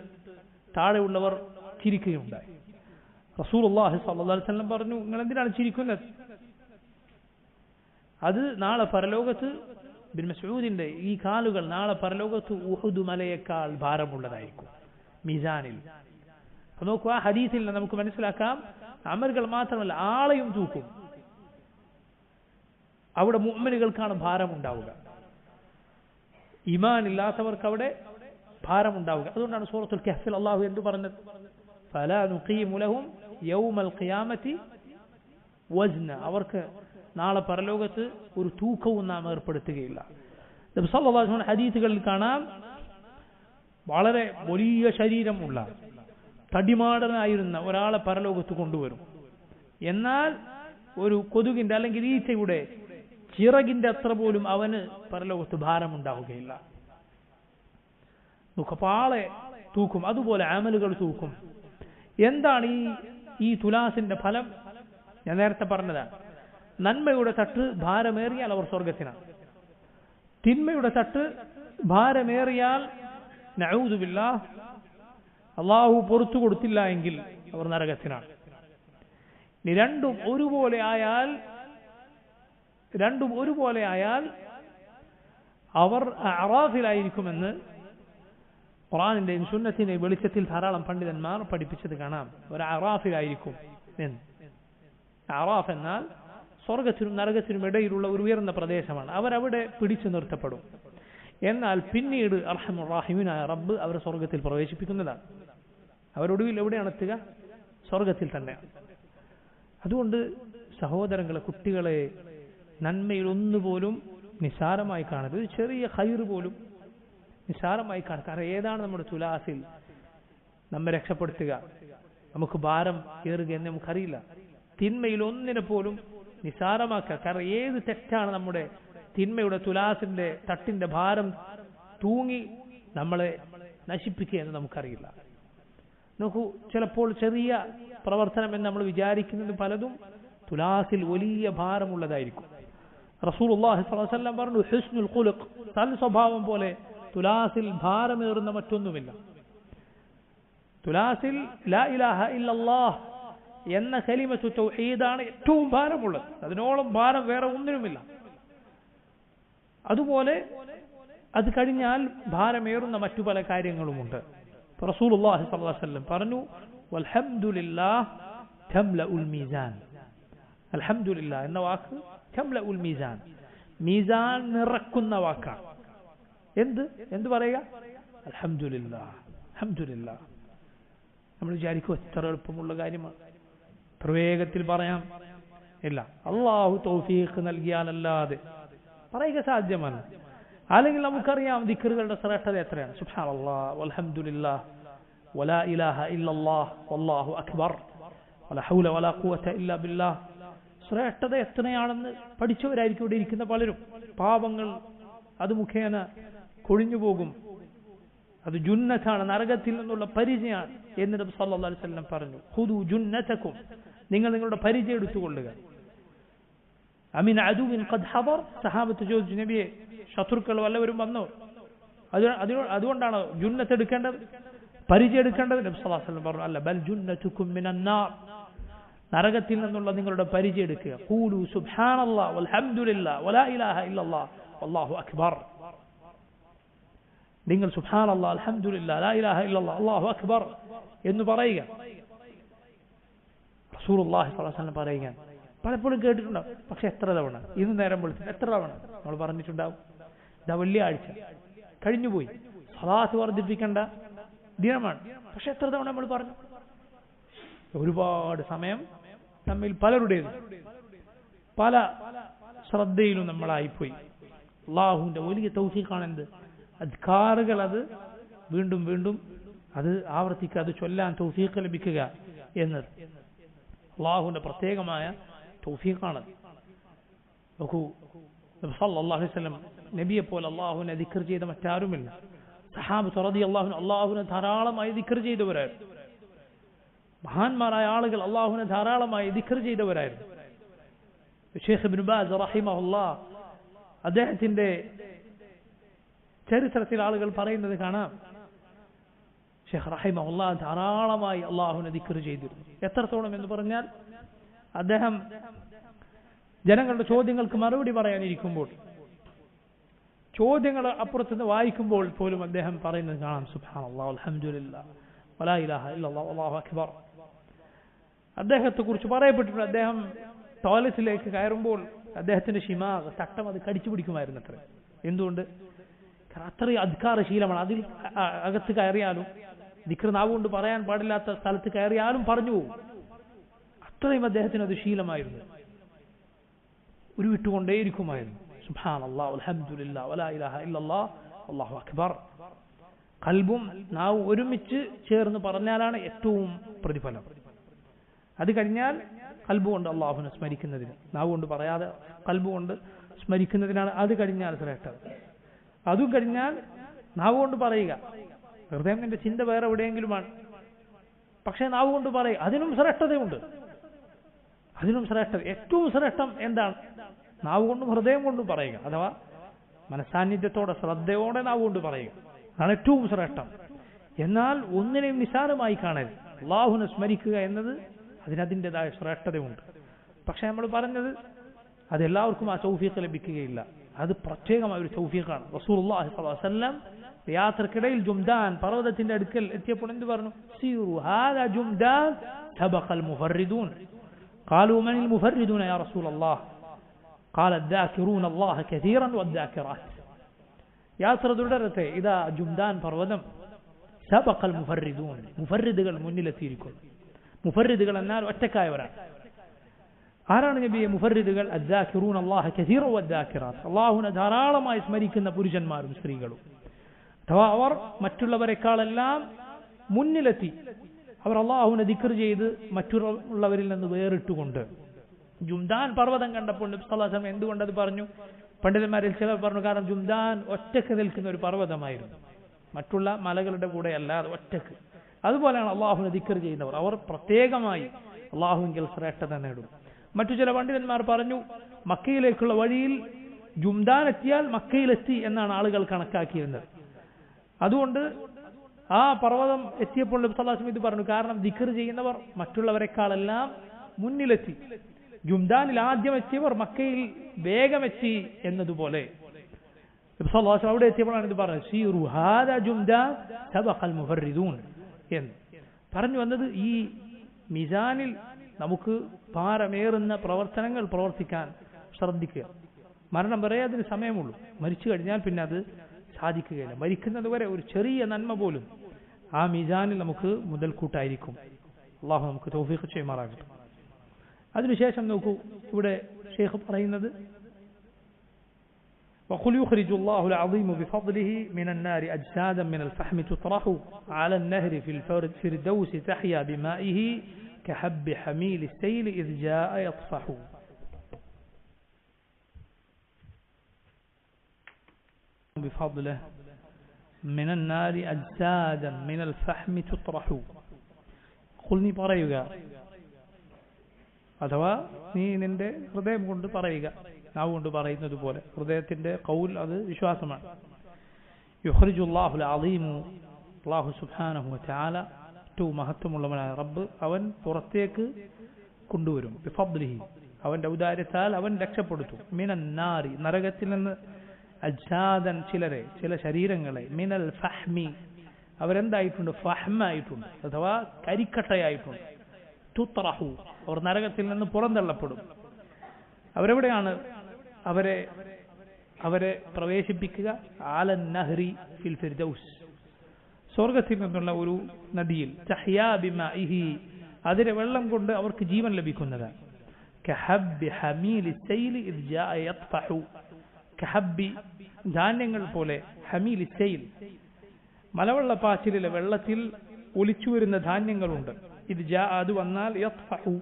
താഴെയുള്ളവർ ചിരിക്കുകയുണ്ടായി. റസൂലുള്ളാഹി സ്വല്ലല്ലാഹു അലൈഹി വസല്ലം പറഞ്ഞു, നിങ്ങൾ എന്തിനാണ് ചിരിക്കുന്നത്? അത് നാളെ പരലോകത്ത്, ബിൻ മസ്ഊദിന്റെ ഈ കാലുകൾ നാളെ പരലോകത്ത് ഉഹുദ് മലയേക്കാൾ ഭാരമുള്ളതായിരിക്കും മീസാനിൽ. നോക്കൂ, ആ ഹദീസിൽ നമുക്ക് മനസ്സിലാക്കാം, അമലുകൾ മാത്രമല്ല ആളെയും തൂക്കും. അവിടെ മുഅ്മിനുകൾക്കാണ് ഭാരമുണ്ടാവുക, ഈമാൻ ഇല്ലാത്തവർക്ക് അവിടെ ഭാരമുണ്ടാവുക. അതുകൊണ്ടാണ് സൂറത്തുൽ കഹ്ഫിൽ അല്ലാഹു എന്തു പറഞ്ഞത്? ഫലാ നുഖീമു ലഹും യൗമൽ ഖിയാമത്തി വസ്ന, അവർക്ക് നാളെ പരലോകത്ത് ഒരു തൂക്കവും നാം ഏർപ്പെടുത്തുകയില്ല. നബി സല്ലല്ലാഹു അലൈഹി വസല്ലം ഹദീസുകളിൽ കാണാം, വളരെ വലിയ ശരീരമുള്ള തടിമാടനായിരുന്ന ഒരാളെ പരലോകത്ത് കൊണ്ടുവരും. എന്നാൽ ഒരു കൊതുകിന്റെ അല്ലെങ്കിൽ ഈച്ചയുടെ ചിറകിന്റെ അത്ര പോലും അവന് പരലോകത്ത് ഭാരമുണ്ടാവുകയില്ല. നോക്കപ്പോൾ ആളെ തൂക്കും, അതുപോലെ അമലുകൾ തൂക്കും. എന്താണ് ഈ തുലാസിന്റെ ഫലം? ഞാൻ നേരത്തെ പറഞ്ഞതാണ്, നന്മയുടെ തട്ട് ഭാരമേറിയാൽ അവർ സ്വർഗത്തിനാണ്. തിന്മയുടെ തട്ട് ഭാരമേറിയാൽ നഊദു ബില്ലാഹ് അള്ളാഹു പുറത്തു കൊടുത്തില്ല എങ്കിൽ അവർ നരകത്തിലാണ്. ഇനി രണ്ടും ഒരുപോലെ ആയാൽ അവർ അറാഫിലായിരിക്കുമെന്ന് ഖുർആനിന്റെയും സുന്നത്തിന്റെയും വെളിച്ചത്തിൽ ധാരാളം പണ്ഡിതന്മാർ പഠിപ്പിച്ചത് കാണാം. ഒരു അറാഫിലായിരിക്കും എന്ന്. അറാഫ് എന്നാൽ സ്വർഗത്തിനും നരകത്തിനും ഇടയിലുള്ള ഒരു ഉയർന്ന പ്രദേശമാണ്. അവരവിടെ പിടിച്ചു നിർത്തപ്പെടും. എന്നാൽ പിന്നീട് അർഹമുർ റഹീമിനായ റബ്ബ് അവരെ സ്വർഗത്തിൽ പ്രവേശിപ്പിക്കുന്നതാണ്. അവരൊടുവിൽ എവിടെയാണ് എത്തുക? സ്വർഗത്തിൽ തന്നെയാണ്. അതുകൊണ്ട് സഹോദരങ്ങളെ, കുട്ടികളെ നന്മയിൽ ഒന്നുപോലും നിസാരമായി കാണരുത്. ഒരു ചെറിയ ഖൈർ പോലും നിസാരമായി കാണുക. കാരണം ഏതാണ് നമ്മുടെ തുലാസിൽ നമ്മെ രക്ഷപ്പെടുത്തുക, നമുക്ക് ഭാരം ഏറുക എന്ന് നമുക്കറിയില്ല. തിന്മയിൽ ഒന്നിനെ പോലും നിസാരമാക്കുക. കാരണം ഏത് തെറ്റാണ് നമ്മുടെ തിന്മയുടെ തുലാസിന്റെ തട്ടിന്റെ ഭാരം തൂങ്ങി നമ്മളെ നശിപ്പിക്കുക എന്ന് നമുക്കറിയില്ല. നോക്കൂ, ചിലപ്പോൾ ചെറിയ പ്രവർത്തനം എന്ന് നമ്മൾ വിചാരിക്കുന്നത് പലതും തുലാസിൽ വലിയ ഭാരമുള്ളതായിരിക്കും. റസൂലുള്ളാഹി സ്വല്ലല്ലാഹു അലൈഹി വസല്ലം പറഞ്ഞു, ഹുസ്നുൽ ഖുലുഖ്, സൽ സ്വഭാവം പോലെ തുലാസിൽ ഭാരമേറുന്ന മറ്റൊന്നുമില്ല. തുലാസിൽ ലാ ഇലാഹ ഇല്ലല്ലാഹ് എന്ന കലിമത്തു തൗഹീദാണ് ഏറ്റവും ഭാരമുള്ളത്. അതിനോളം ഭാരം വേറെ ഒന്നിനുമില്ല. അതുപോലെ അത് കഴിഞ്ഞാൽ ഭാരമേറുന്ന മറ്റു പല കാര്യങ്ങളുമുണ്ട്. റസൂലുള്ളാഹി സ്വല്ലല്ലാഹു അലൈഹി വസല്ലം പറഞ്ഞു, വൽഹംദുലില്ലാഹ് തംലഉൽ മീസാൻ. അൽഹംദുലില്ലാഹ് എന്ന വാക്ക് തംലഉൽ മീസാൻ, മീസാൻ നിറക്കുന്ന വാക്കാണ്. എന്ത് പറയുക? അൽഹംദുലില്ലാഹ്, അൽഹംദുലില്ലാഹ്. നമ്മൾ വിചാരിക്കും എത്ര എളുപ്പമുള്ള കാര്യമാണ്, എത്ര വേഗത്തിൽ പറയാം. ഇല്ല, അള്ളാഹു തൗഫീഖ് നൽകിയാലല്ലാതെ പറയുക സാധ്യമല്ല. അല്ലെങ്കിൽ നമുക്കറിയാം ദിക്റുകളുടെ ശ്രേഷ്ഠത എത്രയാണ്. സുബ്ഹാനല്ലാഹ് വൽഹംദുലില്ലാഹ് വലാ ഇലാഹ ഇല്ലല്ലാഹ് വല്ലാഹു അക്ബർ വലാ ഹൗല വലാ ഖുവത ഇല്ലാ ബില്ലാഹ്. ശ്രേഷ്ഠത എത്രയാണെന്ന് പഠിച്ചവരായിരിക്കും ഇവിടെ ഇരിക്കുന്ന പലരും. പാപങ്ങൾ അത് മുഖേന കൊഴിഞ്ഞു പോകും. അത് ജുന്നത്താണ്, നരകത്തിൽ നിന്നുള്ള പരിചയമാണ് എന്ന് നബി സല്ലല്ലാഹു അലൈഹി വസല്ലം പറഞ്ഞു. ഖുദു ജുന്നതകും, നിങ്ങൾ നിങ്ങളുടെ പരിചയം എടുത്തുകൊള്ളുക. അമിൻ അദുവിൻ ഖദ് ഹദർ, സഹാബത്ത് ചോദിച്ചു, നബിയെ ശത്രുക്കൾ വല്ലവരും വന്നോ? അതുകൊണ്ടാണ് ജുന്നത്ത് എടുക്കേണ്ടത്, പരിചയം എടുക്കേണ്ടത്? നബി സല്ലല്ലാഹു അലൈഹി വസല്ലം പറഞ്ഞു, അല്ല, ബൽ ജുന്നതുകും മിനൻ നാർ, നരകത്തിൽ നിന്നുള്ള നിങ്ങളുടെ പരിചയം എടുക്കുക. ഖൂലു സുബ്ഹാനല്ലാഹ് വൽഹംദുലില്ലാഹ് വലാ ഇലാഹ ഇല്ലല്ലാഹ് വല്ലാഹു അക്ബർ. നിങ്ങൾ സുബ്ഹാനല്ലാഹ് അൽഹംദുലില്ലാഹ് ലാ ഇലാഹ ഇല്ലല്ലാഹ് അല്ലാഹു അക്ബർ എന്ന് പറയുക. റസൂലുള്ളാഹി സ്വല്ലല്ലാഹു അലൈഹി വസല്ലം പറയുക പലപ്പോഴും കേട്ടിട്ടുണ്ടാവും. പക്ഷെ എത്ര തവണ? ഇന്ന് നേരം വിളിച്ചു എത്ര തവണ നമ്മൾ പറഞ്ഞിട്ടുണ്ടാവും? ഇതാ വെള്ളിയാഴ്ച കഴിഞ്ഞുപോയി, സ്വലാത്ത് വർദ്ധിപ്പിക്കേണ്ട ദിനമാണ്. പക്ഷെ എത്ര തവണ നമ്മൾ പറഞ്ഞു? ഒരുപാട് സമയം നമ്മിൽ പലരുടേത് പല ശ്രദ്ധയിലും നമ്മളായിപ്പോയി. അള്ളാഹുവിന്റെ വലിയ തൗഫീഖാണ് എന്ത്? അദ്കാറുകൾ അത് വീണ്ടും വീണ്ടും അത് ആവർത്തിക്കുക, അത് ചൊല്ലാൻ തൗഫീഖ് ലഭിക്കുക എന്നത് അള്ളാഹുവിന്റെ പ്രത്യേകമായ തൗഫീഖാണ്. നോക്കൂ, നബി സല്ലല്ലാഹു അലൈഹി വസല്ലം നബിയെ പോലെ അള്ളാഹുവിനെ ദിക്ർ ചെയ്ത മറ്റാരുമില്ല. സഹാബത്ത് റളിയല്ലാഹു അൻഹും അള്ളാഹുവിനെ ധാരാളമായി ദിക്ർ ചെയ്തവരായിരുന്നു. മഹാന്മാരായ ആളുകൾ അള്ളാഹുവിനെ ധാരാളമായി ദിക്ർ ചെയ്തവരായിരുന്നു. ഷെയ്ഖ് ഇബ്നു ബാസ് റഹിമഹുല്ലാഹ് അദ്ദേഹത്തിന്റെ ചരിത്രത്തിൽ ആളുകൾ പറയുന്നത് കാണാം, ഷെയ്ഖ് റഹിമഹുല്ലാഹ് ധാരാളമായി അള്ളാഹുവിനെ ദിക്ർ ചെയ്തിരുന്നു. എത്രത്തോളം എന്ന് പറഞ്ഞാൽ, അദ്ദേഹം ജനങ്ങളുടെ ചോദ്യങ്ങൾക്ക് മറുപടി പറയാനിരിക്കുമ്പോൾ, ചോദ്യങ്ങൾ അപ്പുറത്തുനിന്ന് വായിക്കുമ്പോൾ പോലും അദ്ദേഹം പറയുന്നത് കാണാം, സുബ്ഹാനല്ലാഹ് അൽഹംദുലില്ലാഹ് വലാ ഇലാഹ ഇല്ലല്ലാഹ് വല്ലാഹു അക്ബർ. അദ്ദേഹത്തെ കുറിച്ച് പറയപ്പെട്ടിട്ടുണ്ട്, അദ്ദേഹം ടോയ്ലറ്റിലേക്ക് കയറുമ്പോൾ അദ്ദേഹത്തിന്റെ ഷിമാഗ് തട്ടം അത് കടിച്ചു പിടിക്കുമായിരുന്നു അത്ര. എന്തുകൊണ്ട്? അത്രയും അദ്കാർ ശീലമാണ്. അതിൽ അകത്ത് കയറിയാലും ദിക്ർ നാവുകൊണ്ട് പറയാൻ പാടില്ലാത്ത സ്ഥലത്ത് കയറിയാലും പറഞ്ഞു പോകും. അത്രയും അദ്ദേഹത്തിന് അത് ശീലമായിരുന്നു. ഉരുവിട്ടുകൊണ്ടേയിരിക്കുമായിരുന്നു. സുബ്ഹാനല്ലാഹ് അൽഹംദുലില്ലാഹ് വലാ ഇലാഹ ഇല്ലല്ലാഹ് വല്ലാഹു അക്ബർ. ഖൽബും നാവ് ഒരുമിച്ച് ചേർന്ന് പറഞ്ഞാലാണ് ഏറ്റവും പ്രതിഫലം. അത് കഴിഞ്ഞാൽ ഖൽബ് കൊണ്ട് അള്ളാഹുവിനെ സ്മരിക്കുന്നതിന്, നാവ് കൊണ്ട് പറയാതെ ഖൽബ് കൊണ്ട് സ്മരിക്കുന്നതിനാണ് അത് കഴിഞ്ഞാൽ ശ്രേഷ്ഠത. അതും കഴിഞ്ഞാൽ നാവ് കൊണ്ട് പറയുക. ഹൃദയം നിന്റെ ചിന്ത വേറെ എവിടെയെങ്കിലുമാണ്, പക്ഷെ നാവ് കൊണ്ട് പറയുക, അതിനും ശ്രേഷ്ഠതയുണ്ട്. അതിനും ശ്രേഷ്ഠത, ഏറ്റവും ശ്രേഷ്ഠം എന്താണ്? നാവ് കൊണ്ടും ഹൃദയം കൊണ്ടും പറയുക, അഥവാ മനസാന്നിധ്യത്തോടെ ശ്രദ്ധയോടെ നാവ് കൊണ്ട് പറയുക. അതാണ് ഏറ്റവും ശ്രേഷ്ഠം. എന്നാൽ ഒന്നിനെയും നിസാരമായി കാണരുത്. അള്ളാഹുവിനെ സ്മരിക്കുക എന്നത് അതിനതിൻ്റെതായ ശ്രേഷ്ഠതയുണ്ട്. പക്ഷെ നമ്മൾ പറഞ്ഞത് അതെല്ലാവർക്കും ആ തൗഫീഖ് ലഭിക്കുകയില്ല. അത് പ്രത്യേകമായ ഒരു തൗഫീഖാണ്. റസൂലുള്ളാഹി സ്വല്ലല്ലാഹു അലൈഹി വസല്ലം യാത്രക്കിടയിൽ ജുംദാൻ പർവ്വതത്തിന്റെ അടുക്കൽ എത്തിയപ്പോൾ എന്ത് പറഞ്ഞു? സീറു ഹാദാ ജുംദാൻ സബഖൽ മുഫർരിദൂൻ. ഖാലൂ മനിൽ മുഫർരിദൂന യാ റസൂലല്ലാഹ്? ഖാല അദ്ദാകിറൂന അല്ലാഹ കസീറൻ വദ്ദാകിറാത്ത്. യാത്ര തുടരട്ടെ, ഇതാ ജുംദാൻ പർവ്വതം സബഖൽ മുഫർരിദൂൻ, മുഫർരിദുകൾ മുന്നിലെത്തിയിരിക്കുന്നു. മുഫർരിദുകൾ എന്നാൽ ഒറ്റക്കായവരാണ്. ആരാണ് നബിയെ മുഫർരിദുകൾ? അദ്ദാകിറൂന അല്ലാഹ കസീറൻ വദ്ദാകിറാത്ത്, അല്ലാഹുവിനെ ധാരാളമായി സ്മരിക്കുന്ന പുരുഷന്മാരും സ്ത്രീകളും. അഥവാ അവർ മറ്റുള്ളവരെക്കാളെല്ലാം മുന്നിലെത്തി. അവർ അള്ളാഹുവിനെ ദിക്ർ ചെയ്ത് മറ്റുള്ളവരിൽ നിന്ന് വേറിട്ടുകൊണ്ട്. ജുംദാൻ പർവ്വതം കണ്ടപ്പോൾ നബി സല്ലല്ലാഹു അലൈഹി വസല്ലം എന്തുകൊണ്ടത് പറഞ്ഞു? പണ്ഡിതന്മാരിൽ ചിലർ പറഞ്ഞു, കാരണം ജുംദാൻ ഒറ്റക്ക് നിൽക്കുന്ന ഒരു പർവ്വതമായിരുന്നു, മറ്റുള്ള മലകളുടെ കൂടെ അല്ലാതെ ഒറ്റക്ക്. അതുപോലെയാണ് അള്ളാഹുവിനെ ദിക്ർ ചെയ്യുന്നവർ, അവർ പ്രത്യേകമായി അള്ളാഹുവിൽ ശ്രേഷ്ഠത നേടും. മറ്റു ചില പണ്ഡിതന്മാർ പറഞ്ഞു, മക്കയിലേക്കുള്ള വഴിയിൽ ജുംദാൻ എത്തിയാൽ മക്കയിലെത്തി എന്നാണ് ആളുകൾ കണക്കാക്കിയിരുന്നത്. അതുകൊണ്ട് ആ പർവ്വതം എത്തിയപ്പോൾ നബി സല്ലല്ലാഹു അലൈഹി വസല്ലം ഇത് പറഞ്ഞു, കാരണം ദിക്ർ ചെയ്യുന്നവർ മറ്റുള്ളവരെക്കാളെല്ലാം മുന്നിലെത്തി. ജുംദാനിൽ ആദ്യം എത്തിയവർ മക്കയിൽ വേഗമെത്തി എന്നതുപോലെ നബി സല്ലല്ലാഹു അലൈഹി വസല്ലം അവിടെ എത്തിയപ്പോഴാണ് ഇത് പറഞ്ഞത്, സീറു ഹാദാ ജുംദാൻ സബഖൽ മുഫർരിദൂൻ എന്ന് പറഞ്ഞു വന്നത്. ഈ മിസാനിൽ നമുക്ക് ഭാരമേറുന്ന പ്രവർത്തനങ്ങൾ പ്രവർത്തിക്കാൻ ശ്രദ്ധിക്കുക. മരണം വരെ അതിന് സമയമുള്ളൂ. മരിച്ചു കഴിഞ്ഞാൽ പിന്നെ അത് സാധിക്കുകയില്ല. മരിക്കുന്നത് വരെ ഒരു ചെറിയ നന്മ പോലും ആ മിസാനിൽ നമുക്ക് മുതൽക്കൂട്ടായിരിക്കും. അള്ളാഹു നമുക്ക് തൗഫീഖ് ചെയ്യുമാറാകട്ടെ. അതിനുശേഷം നോക്കൂ, ഇവിടെ ഷെയ്ഖ് പറയുന്നത്, وقل يخرج الله العظيم بفضله من النار أجسادا من الفحم تطرح على النهر في الفردوس تحيا بمائه كحب حميل السيل إذ جاء يطفح. بفضله من النار أجسادا من الفحم تطرح. قلني പറയുക, അഥവാ നീ നിന്റെ ഹൃദയം കൊണ്ട് പറയുക, നാവ് കൊണ്ട് പറയുന്നത് പോലെ. ഹൃദയത്തിന്റെ ഖൗൽ അത് വിശ്വാസമാണ്. യുഖ്രിജുല്ലാഹുൽ അളീമു, അല്ലാഹു സുബ്ഹാനഹു വ തആല ഏറ്റവും മഹത്വമുള്ളവനായ റബ്ബ്, അവൻ പുറത്തേക്ക് കൊണ്ടുവരും. ബിഫദ്ലിഹി, അവന്റെ ഔദാര്യത്താൽ അവൻ രക്ഷപ്പെടുത്തും. മിനൻ നാരി, നരകത്തിൽ നിന്ന്. അജ്സാദൻ, ചിലരെ, ചില ശരീരങ്ങളെ. മിനൽ ഫഹ്മി, അവരെന്തായിട്ടുണ്ട്? ഫഹ്മായിട്ടുണ്ട്, അഥവാ കരിക്കട്ടയായിട്ടുണ്ട്. തുത്രഹു, അവർ നരകത്തിൽ നിന്ന് പുറന്തള്ളപ്പെടും. അവരെവിടെയാണ് അവരെ പ്രവേശിപ്പിക്കുക? ആലൻ നഹ്രി ഫിൽ ഫിർദൗസ്, സ്വർഗത്തിൽ നിന്നുള്ള ഒരു നദിയിൽ. തഹ്യാ ബിമാഇഹി, അതിലെ വെള്ളം കൊണ്ട് അവർക്ക് ജീവൻ ലഭിക്കുന്നതാണ്. കഹബ്ബി ഹമീലി സൈൽ ഇദ് ജാഅ യത്ഫഹു, കഹബ്ബി, ധാന്യങ്ങൾ പോലെ. ഹമീലി സൈൽ, മലവെള്ളപ്പാച്ചിലെ വെള്ളത്തിൽ ഒലിച്ചു വരുന്ന ധാന്യങ്ങളുണ്ട്. ഇത് ജാ, അത് വന്നാൽ യത്ഫഹു,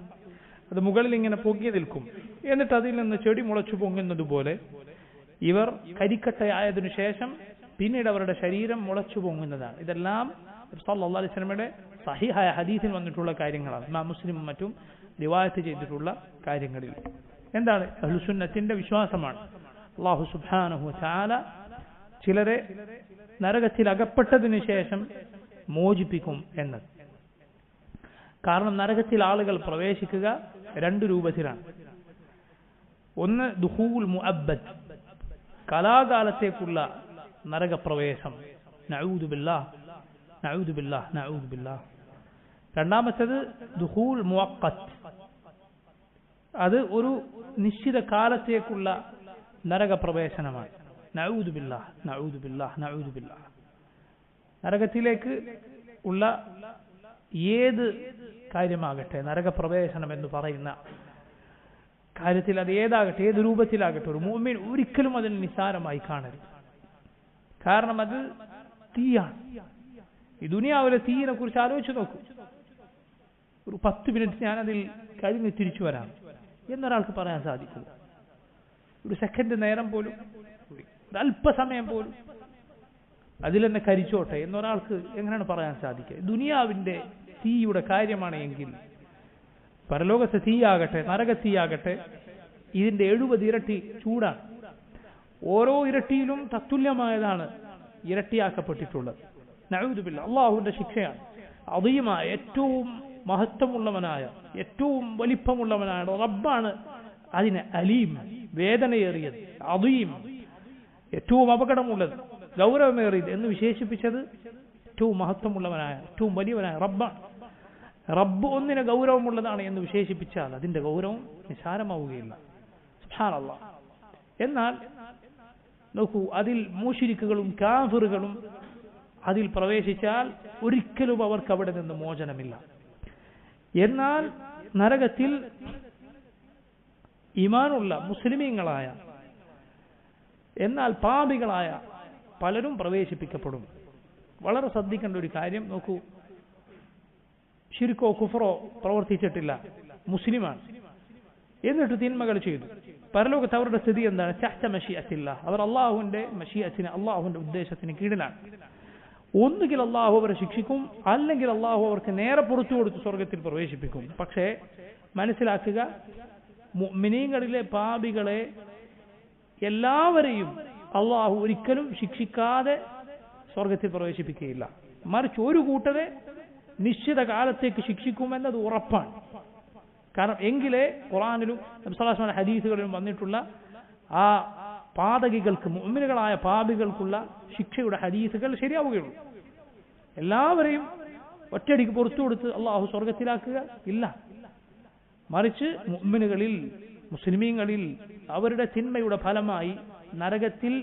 അത് മുകളിൽ ഇങ്ങനെ പൊങ്ങി നിൽക്കും. എന്നിട്ട് അതിൽ നിന്ന് ചെടി മുളച്ചു പൊങ്ങുന്നത് പോലെ ഇവർ കരിക്കട്ടയായതിനു ശേഷം പിന്നീട് അവരുടെ ശരീരം മുളച്ചു പൊങ്ങുന്നതാണ്. ഇതെല്ലാം സല്ലല്ലാഹു അലൈഹി വസല്ലമയുടെ സഹീഹായ ഹദീസിൽ വന്നിട്ടുള്ള കാര്യങ്ങളാണ്. ഇമാം മുസ്ലിമും മറ്റും റിവായത്ത് ചെയ്തിട്ടുള്ള കാര്യങ്ങളിൽ. എന്താണ്? അഹ്ലുസുന്നത്തിന്റെ വിശ്വാസമാണ് അല്ലാഹു സുബ്ഹാനഹു വ തആല ചിലരെ നരകത്തിൽ അകപ്പെട്ടതിനു ശേഷം മോചിപ്പിക്കും എന്നത്. കാരണം നരകത്തിൽ ആളുകൾ പ്രവേശിക്കുക രണ്ട് രൂപത്തിലാണ്. ഒന്ന് ദുഖൂൽ മുഅബ്ബദ്, കലാകാലത്തേക്കുള്ള നരകപ്രവേശം. നഊദു ബില്ലാഹ്, നഊദു ബില്ലാഹ്, നഊദു ബില്ലാഹ്. രണ്ടാമത്തേത് ദുഖൂൽ മുഅഖത്ത്, അത് ഒരു നിശ്ചിത കാലത്തേക്കുള്ള നരകപ്രവേശനമാണ്. നഊദു ബില്ലാഹ്, നഊദു ബില്ലാഹ്, നഊദു ബില്ലാഹ്. നരകത്തിലേക്ക് ഉള്ള ഏത് കാര്യമാകട്ടെ, നരകപ്രവേശനം എന്ന് പറയുന്ന കാര്യത്തിൽ അത് ഏതാകട്ടെ, ഏത് രൂപത്തിലാകട്ടെ, ഒരു മുഅ്മിൻ ഒരിക്കലും അതിന് നിസ്സാരമായി കാണരുത്. കാരണം അത് തീയാണ്. ഈ ദുനിയാവിലെ തീയിനെ കുറിച്ച് ആലോചിച്ച് നോക്കൂ. ഒരു 10 മിനിറ്റ് ഞാനതിൽ കഴിഞ്ഞ് തിരിച്ചു വരാം എന്നൊരാൾക്ക് പറയാൻ സാധിക്കും. ഒരു സെക്കൻഡ് നേരം പോലും, ഒരു അല്പസമയം പോലും അതിലെന്നെ കരിച്ചോട്ടെ എന്നൊരാൾക്ക് എങ്ങനെയാണ് പറയാൻ സാധിക്കുക? ദുനിയാവിന്റെ തീയുടെ കാര്യമാണ് എങ്കിൽ പരലോകത്തെ തീയാകട്ടെ, നരകത്തീയാകട്ടെ, ഇതിന്റെ 70 ഇരട്ടി ചൂടാണ്. ഓരോ ഇരട്ടിയിലും തത്തുല്യമായതാണ് ഇരട്ടിയാക്കപ്പെട്ടിട്ടുള്ളത്. നഊദു ബില്ലാഹ്, അള്ളാഹുവിന്റെ ശിക്ഷയാണ്. അദീമായ, ഏറ്റവും മഹത്വമുള്ളവനായ, ഏറ്റവും വലിപ്പമുള്ളവനായ റബ്ബാണ് അതിനെ അലീം, വേദനയേറിയത്, അദീം, ഏറ്റവും അപകടമുള്ളത്, ഗൗരവമേറിയത് എന്ന് വിശേഷിപ്പിച്ചത് ഏറ്റവും മഹത്വമുള്ളവനായ, ഏറ്റവും വലിയവനായ റബ്ബാണ്. റബ്ബ് ഒന്നിനെ ഗൗരവമുള്ളതാണ് എന്ന് വിശേഷിപ്പിച്ചാൽ അതിന്റെ ഗൗരവം നിസാരമാവുകയില്ല. സുബ്ഹാനല്ലാഹ്. എന്നാൽ നോക്കൂ, അതിൽ മുശ്രിക്കുകളും കാഫിറുകളും അതിൽ പ്രവേശിച്ചാൽ ഒരിക്കലും അവർക്ക് അവിടെ നിന്ന് മോചനമില്ല. എന്നാൽ നരകത്തിൽ ഈമാനുള്ള മുസ്ലിമീങ്ങളായ എന്നാൽ പാപികളായ പലരും പ്രവേശിപ്പിക്കപ്പെടും. വളരെ ശ്രദ്ധിക്കേണ്ട ഒരു കാര്യം, നോക്കൂ, ശിർക്കോ കുഫറോ പ്രവർത്തിച്ചിട്ടില്ല, മുസ്ലിമാണ്, എന്നിട്ട് തിന്മകൾ ചെയ്തു. പരലോകത്ത് അവരുടെ സ്ഥിതി എന്താണ്? തഹ്ത മശീഅത്തില്ലാ, അവർ അള്ളാഹുവിന്റെ മശീഅത്തിന്, അള്ളാഹുവിന്റെ ഉദ്ദേശത്തിന് കീഴിലാണ്. ഒന്നുകിൽ അള്ളാഹു അവരെ ശിക്ഷിക്കും, അല്ലെങ്കിൽ അള്ളാഹു അവർക്ക് നേരെ പുറത്തു കൊടുത്ത് സ്വർഗത്തിൽ പ്രവേശിപ്പിക്കും. പക്ഷേ മനസ്സിലാക്കുക, മുഅ്മിനീങ്ങളിലെ പാപികളെ എല്ലാവരെയും അള്ളാഹു ഒരിക്കലും ശിക്ഷിക്കാതെ സ്വർഗത്തിൽ പ്രവേശിപ്പിക്കുകയില്ല. മറിച്ച് ഒരു കൂട്ടരെ നിശ്ചിത കാലത്തേക്ക് ശിക്ഷിക്കുമെന്നത് ഉറപ്പാണ്. കാരണം എങ്കിലേ ഖുർആനിലും നബി സല്ലല്ലാഹു അലൈഹി വസല്ലം ഹദീസുകളിലും വന്നിട്ടുള്ള ആ പാതകികൾക്ക്, മുഅ്മിനുകളായ പാപികൾക്കുള്ള ശിക്ഷയുടെ ഹദീസുകൾ ശരിയാവുകയുള്ളൂ. എല്ലാവരെയും ഒറ്റയടിക്ക് പുറത്തു കൊടുത്ത് അള്ളാഹു സ്വർഗത്തിലാക്കുക ഇല്ല. മറിച്ച് മുഅ്മിനുകളിൽ, മുസ്ലിമീങ്ങളിൽ അവരുടെ തിന്മയുടെ ഫലമായി നരകത്തിൽ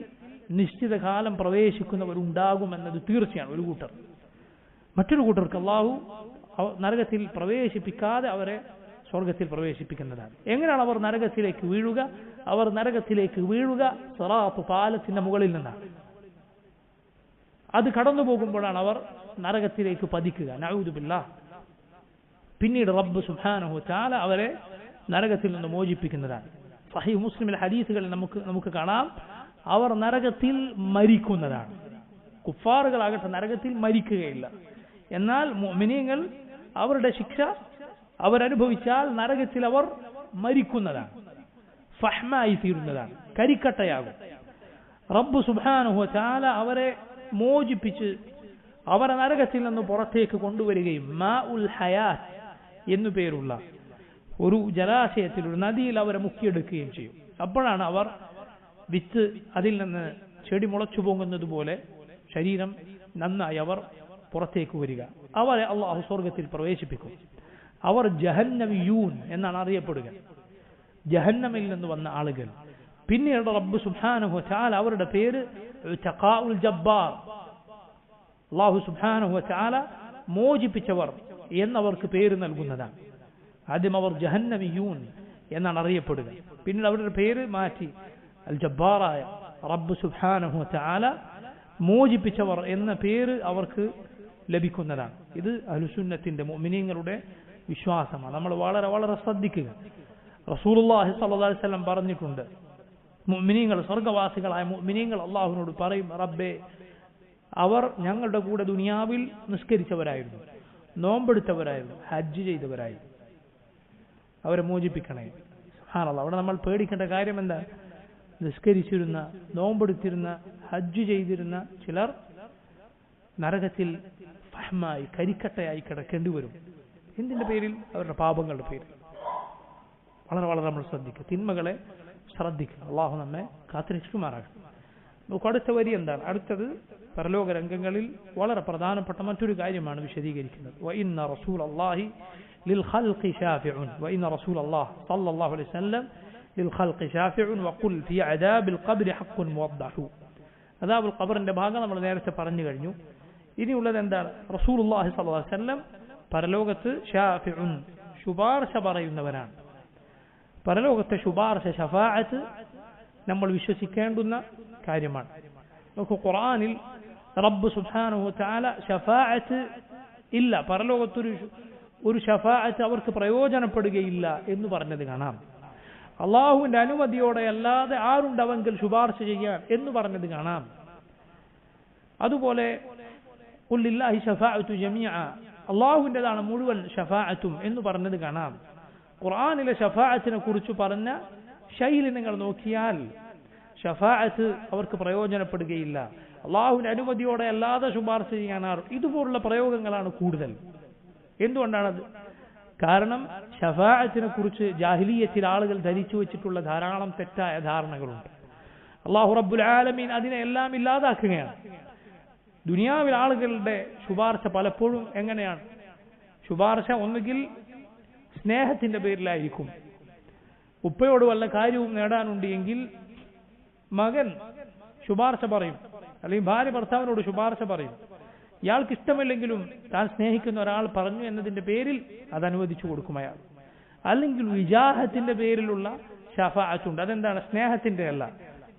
നിശ്ചിത കാലം പ്രവേശിക്കുന്നവരുണ്ടാകുമെന്നത് തീർച്ചയാണ്. ഒരു കൂട്ടർ, മറ്റൊരു കൂട്ടർക്ക് അള്ളാഹു നരകത്തിൽ പ്രവേശിപ്പിക്കാതെ അവരെ സ്വർഗത്തിൽ പ്രവേശിപ്പിക്കുന്നതാണ്. എങ്ങനെയാണ് അവർ നരകത്തിലേക്ക് വീഴുക? അവർ നരകത്തിലേക്ക് വീഴുക സിറാത്ത് പാലത്തിന്റെ മുകളിൽ നിന്നാണ്. അത് കടന്നു പോകുമ്പോഴാണ് അവർ നരകത്തിലേക്ക് പതിക്കുക. നഊദു ബില്ലാഹ്. പിന്നീട് റബ്ബ് സുബ്ഹാനഹു വ തആല അവരെ നരകത്തിൽ നിന്ന് മോചിപ്പിക്കുന്നതാണ്. സഹീഹ് മുസ്ലിമിലെ ഹദീസുകളിൽ നമുക്ക് കാണാം, അവർ നരകത്തിൽ മരിക്കുന്നതാണ്. കുഫാറുകളാകട്ടെ നരകത്തിൽ മരിക്കുകയില്ല. എന്നാൽ മുഅ്മിനീങ്ങൾ അവരുടെ ശിക്ഷ അവരനുഭവിച്ചാൽ നരകത്തിൽ അവർ മരിക്കുന്നതാണ്, ഫഹ്മായി തീരുന്നതാണ്, കരിക്കട്ടയാകും. റബ്ബ് സുബ്ഹാനഹു വ തആല അവരെ മോചിപ്പിച്ച് അവരെ നരകത്തിൽ നിന്ന് പുറത്തേക്ക് കൊണ്ടുവരികയും മാഉൽ ഹയാത്ത് എന്നു പേരുള്ള ഒരു ജലാശയത്തിൽ, ഒരു നദിയിൽ അവരെ മുക്കിയെടുക്കുകയും ചെയ്യും. അപ്പോഴാണ് അവർ വിത്ത് അതിൽ നിന്ന് ചെടി മുളച്ചു പോകുന്നത് പോലെ ശരീരം നന്നായി അവർ പുറത്തേക്ക് വരിക. അവരെ അള്ളാഹു സ്വർഗത്തിൽ പ്രവേശിപ്പിക്കും. അവർ ജഹന്നമിയൂൻ എന്നാണ് അറിയപ്പെടുക, ജഹന്നമിൽ നിന്ന് വന്ന ആളുകൾ. പിന്നീട് റബ്ബ് സുബ്ഹാനഹു വ തആല അവരുടെ പേര് ഉതഖാഉൽ ജബ്ബാർ, അല്ലാഹു സുബ്ഹാനഹു വ തആല മോചിപ്പിച്ചവർ എന്നവർക്ക് പേര് നൽകുന്നതാണ്. ആദ്യം അവർ ജഹന്നമിയൂൻ എന്നാണ് അറിയപ്പെടുക. പിന്നീട് അവരുടെ പേര് മാറ്റി അൽ ജബ്ബാറായ റബ്ബ് സുബ്ഹാനഹു വ തആല മോചിപ്പിച്ചവർ എന്ന പേര് അവർക്ക് ലഭിക്കുന്നതാണ്. ഇത് അഹ്ലുസുന്നത്തിന്റെ മുഅ്മിനീങ്ങളുടെ വിശ്വാസമാണ്. നമ്മൾ വളരെ വളരെ ശ്രദ്ധിക്കുക. റസൂലുള്ളാഹി സ്വല്ലല്ലാഹു അലൈഹി വസല്ലം പറഞ്ഞിട്ടുണ്ട്, മുഅ്മിനീങ്ങൾ, സ്വർഗ്ഗവാസികളായ മുഅ്മിനീങ്ങൾ അല്ലാഹുവിനോട് പറയും, റബ്ബേ, അവർ ഞങ്ങളുടെ കൂടെ ദുനിയാവിൽ നിസ്കരിച്ചവരായിരുന്നു, നോമ്പെടുത്തവരായിരുന്നു, ഹജ്ജ് ചെയ്തവരായിരുന്നു, അവരെ മോചിപ്പിക്കണേ. സുബ്ഹാനല്ലാഹ്. അവിടെ നമ്മൾ പേടിക്കേണ്ട കാര്യം എന്താ? നിസ്കരിച്ചിരുന്ന, നോമ്പെടുത്തിരുന്ന, ഹജ്ജ് ചെയ്തിരുന്ന ചിലർ നരകത്തിൽ ഫഹ്മായി, കരിക്കട്ടയായി കിടക്കേണ്ടി വരും. എന്തിന്റെ പേരിൽ? അവരുടെ പാപങ്ങളുടെ പേരിൽ. വളരെ വളരെ നമ്മൾ ശ്രദ്ധിക്കുക, തിന്മകളെ ശ്രദ്ധിക്കുക. അള്ളാഹു നമ്മെ കാത്തിരക്ഷിക്കുമാറാകട്ടെ. നമുക്ക് അടുത്ത വരി എന്താണ്? അടുത്തത് പരലോക രംഗങ്ങളിൽ വളരെ പ്രധാനപ്പെട്ട മറ്റൊരു കാര്യമാണ് വിശദീകരിക്കുന്നത്. വഇന്ന റസൂലല്ലാഹി ലിൽ ഖൽഖി ശാഫിഉൻ, വഇന്ന റസൂലല്ലാഹി സ്വല്ലല്ലാഹു അലൈഹി വസല്ലം ലിൽ ഖൽഖി ശാഫിഉൻ വഖുൽ ഫീ അദാബിൽ ഖബ്രി ഹഖ്ഖുൻ മുവദ്ദഹു. അദാബുൽ ഖബറിന്റെ ഭാഗം നമ്മൾ നേരത്തെ പറഞ്ഞു കഴിഞ്ഞു. ഇനിയുള്ളത് എന്താണ്? റസൂലുള്ളാഹി സ്വല്ലല്ലാഹു അലൈഹി വസല്ലം പരലോകത്ത് ഷാഫിഉൻ, ശുപാർശ പറയുന്നവരാണ്. പരലോകത്തെ ശുപാർശ, ശഫാഅത്ത് നമ്മൾ വിശ്വസിക്കേണ്ടുന്ന കാര്യമാണ്. നോക്കൂ, ഖുർആനിൽ റബ്ബ് സുബ്ഹാനഹു വ തആല ശഫാഅത്ത് ഇല്ല, പരലോകത്തൊരു ഒരു ശഫാഅത്ത് അവർക്ക് പ്രയോജനപ്പെടുകയില്ല എന്ന് പറഞ്ഞത് കാണാം. അള്ളാഹുവിന്റെ അനുമതിയോടെ അല്ലാതെ ആരുണ്ടവെങ്കിൽ ശുപാർശ ചെയ്യാൻ എന്ന് പറഞ്ഞത് കാണാം. അതുപോലെ ഖുൽ ലില്ലാഹി ശഫാഅത്തു ജമീഅ, അള്ളാഹുവിൻ്റെതാണ് മുഴുവൻ ഷഫാഅത്തും എന്ന് പറഞ്ഞത് കാണാം. ഖുർആനിലെ ഷഫാഅത്തിനെ കുറിച്ച് പറഞ്ഞ ശൈലി നിങ്ങൾ നോക്കിയാൽ ഷഫാഅത്ത് അവർക്ക് പ്രയോജനപ്പെടുകയില്ല. അള്ളാഹുവിന്റെ അനുമതിയോടെ അല്ലാതെ ശുപാർശ ചെയ്യാനാണ്. ഇതുപോലുള്ള പ്രയോഗങ്ങളാണ് കൂടുതൽ. എന്തുകൊണ്ടാണത്? കാരണം ശഫാഅത്തിനെ കുറിച്ച് ജാഹിലിയ്യത്തിൽ ആളുകൾ ധരിച്ചു വെച്ചിട്ടുള്ള ധാരാളം തെറ്റായ ധാരണകളുണ്ട്. അള്ളാഹു റബ്ബുൽ ആലമീൻ അതിനെ എല്ലാം ഇല്ലാതാക്കുകയാണ്. ദുനിയാവിൽ ആളുകളുടെ ശുപാർശ പലപ്പോഴും എങ്ങനെയാണ്? ശുപാർശ ഒന്നുകിൽ സ്നേഹത്തിന്റെ പേരിലായിരിക്കും. ഉപ്പയോട് വല്ല കാര്യവും നേടാനുണ്ട് എങ്കിൽ മകൻ ശുപാർശ പറയും, അല്ലെങ്കിൽ ഭാര്യ ഭർത്താവിനോട് ശുപാർശ പറയും. ഇയാൾക്ക് ഇഷ്ടമില്ലെങ്കിലും താൻ സ്നേഹിക്കുന്ന ഒരാൾ പറഞ്ഞു എന്നതിന്റെ പേരിൽ അത് അനുവദിച്ചു കൊടുക്കും അയാൾ. അല്ലെങ്കിൽ വിജാഹത്തിന്റെ പേരിലുള്ള ശഫാഅത്തുണ്ട്. അതെന്താണ്? സ്നേഹത്തിന്റെ അല്ല,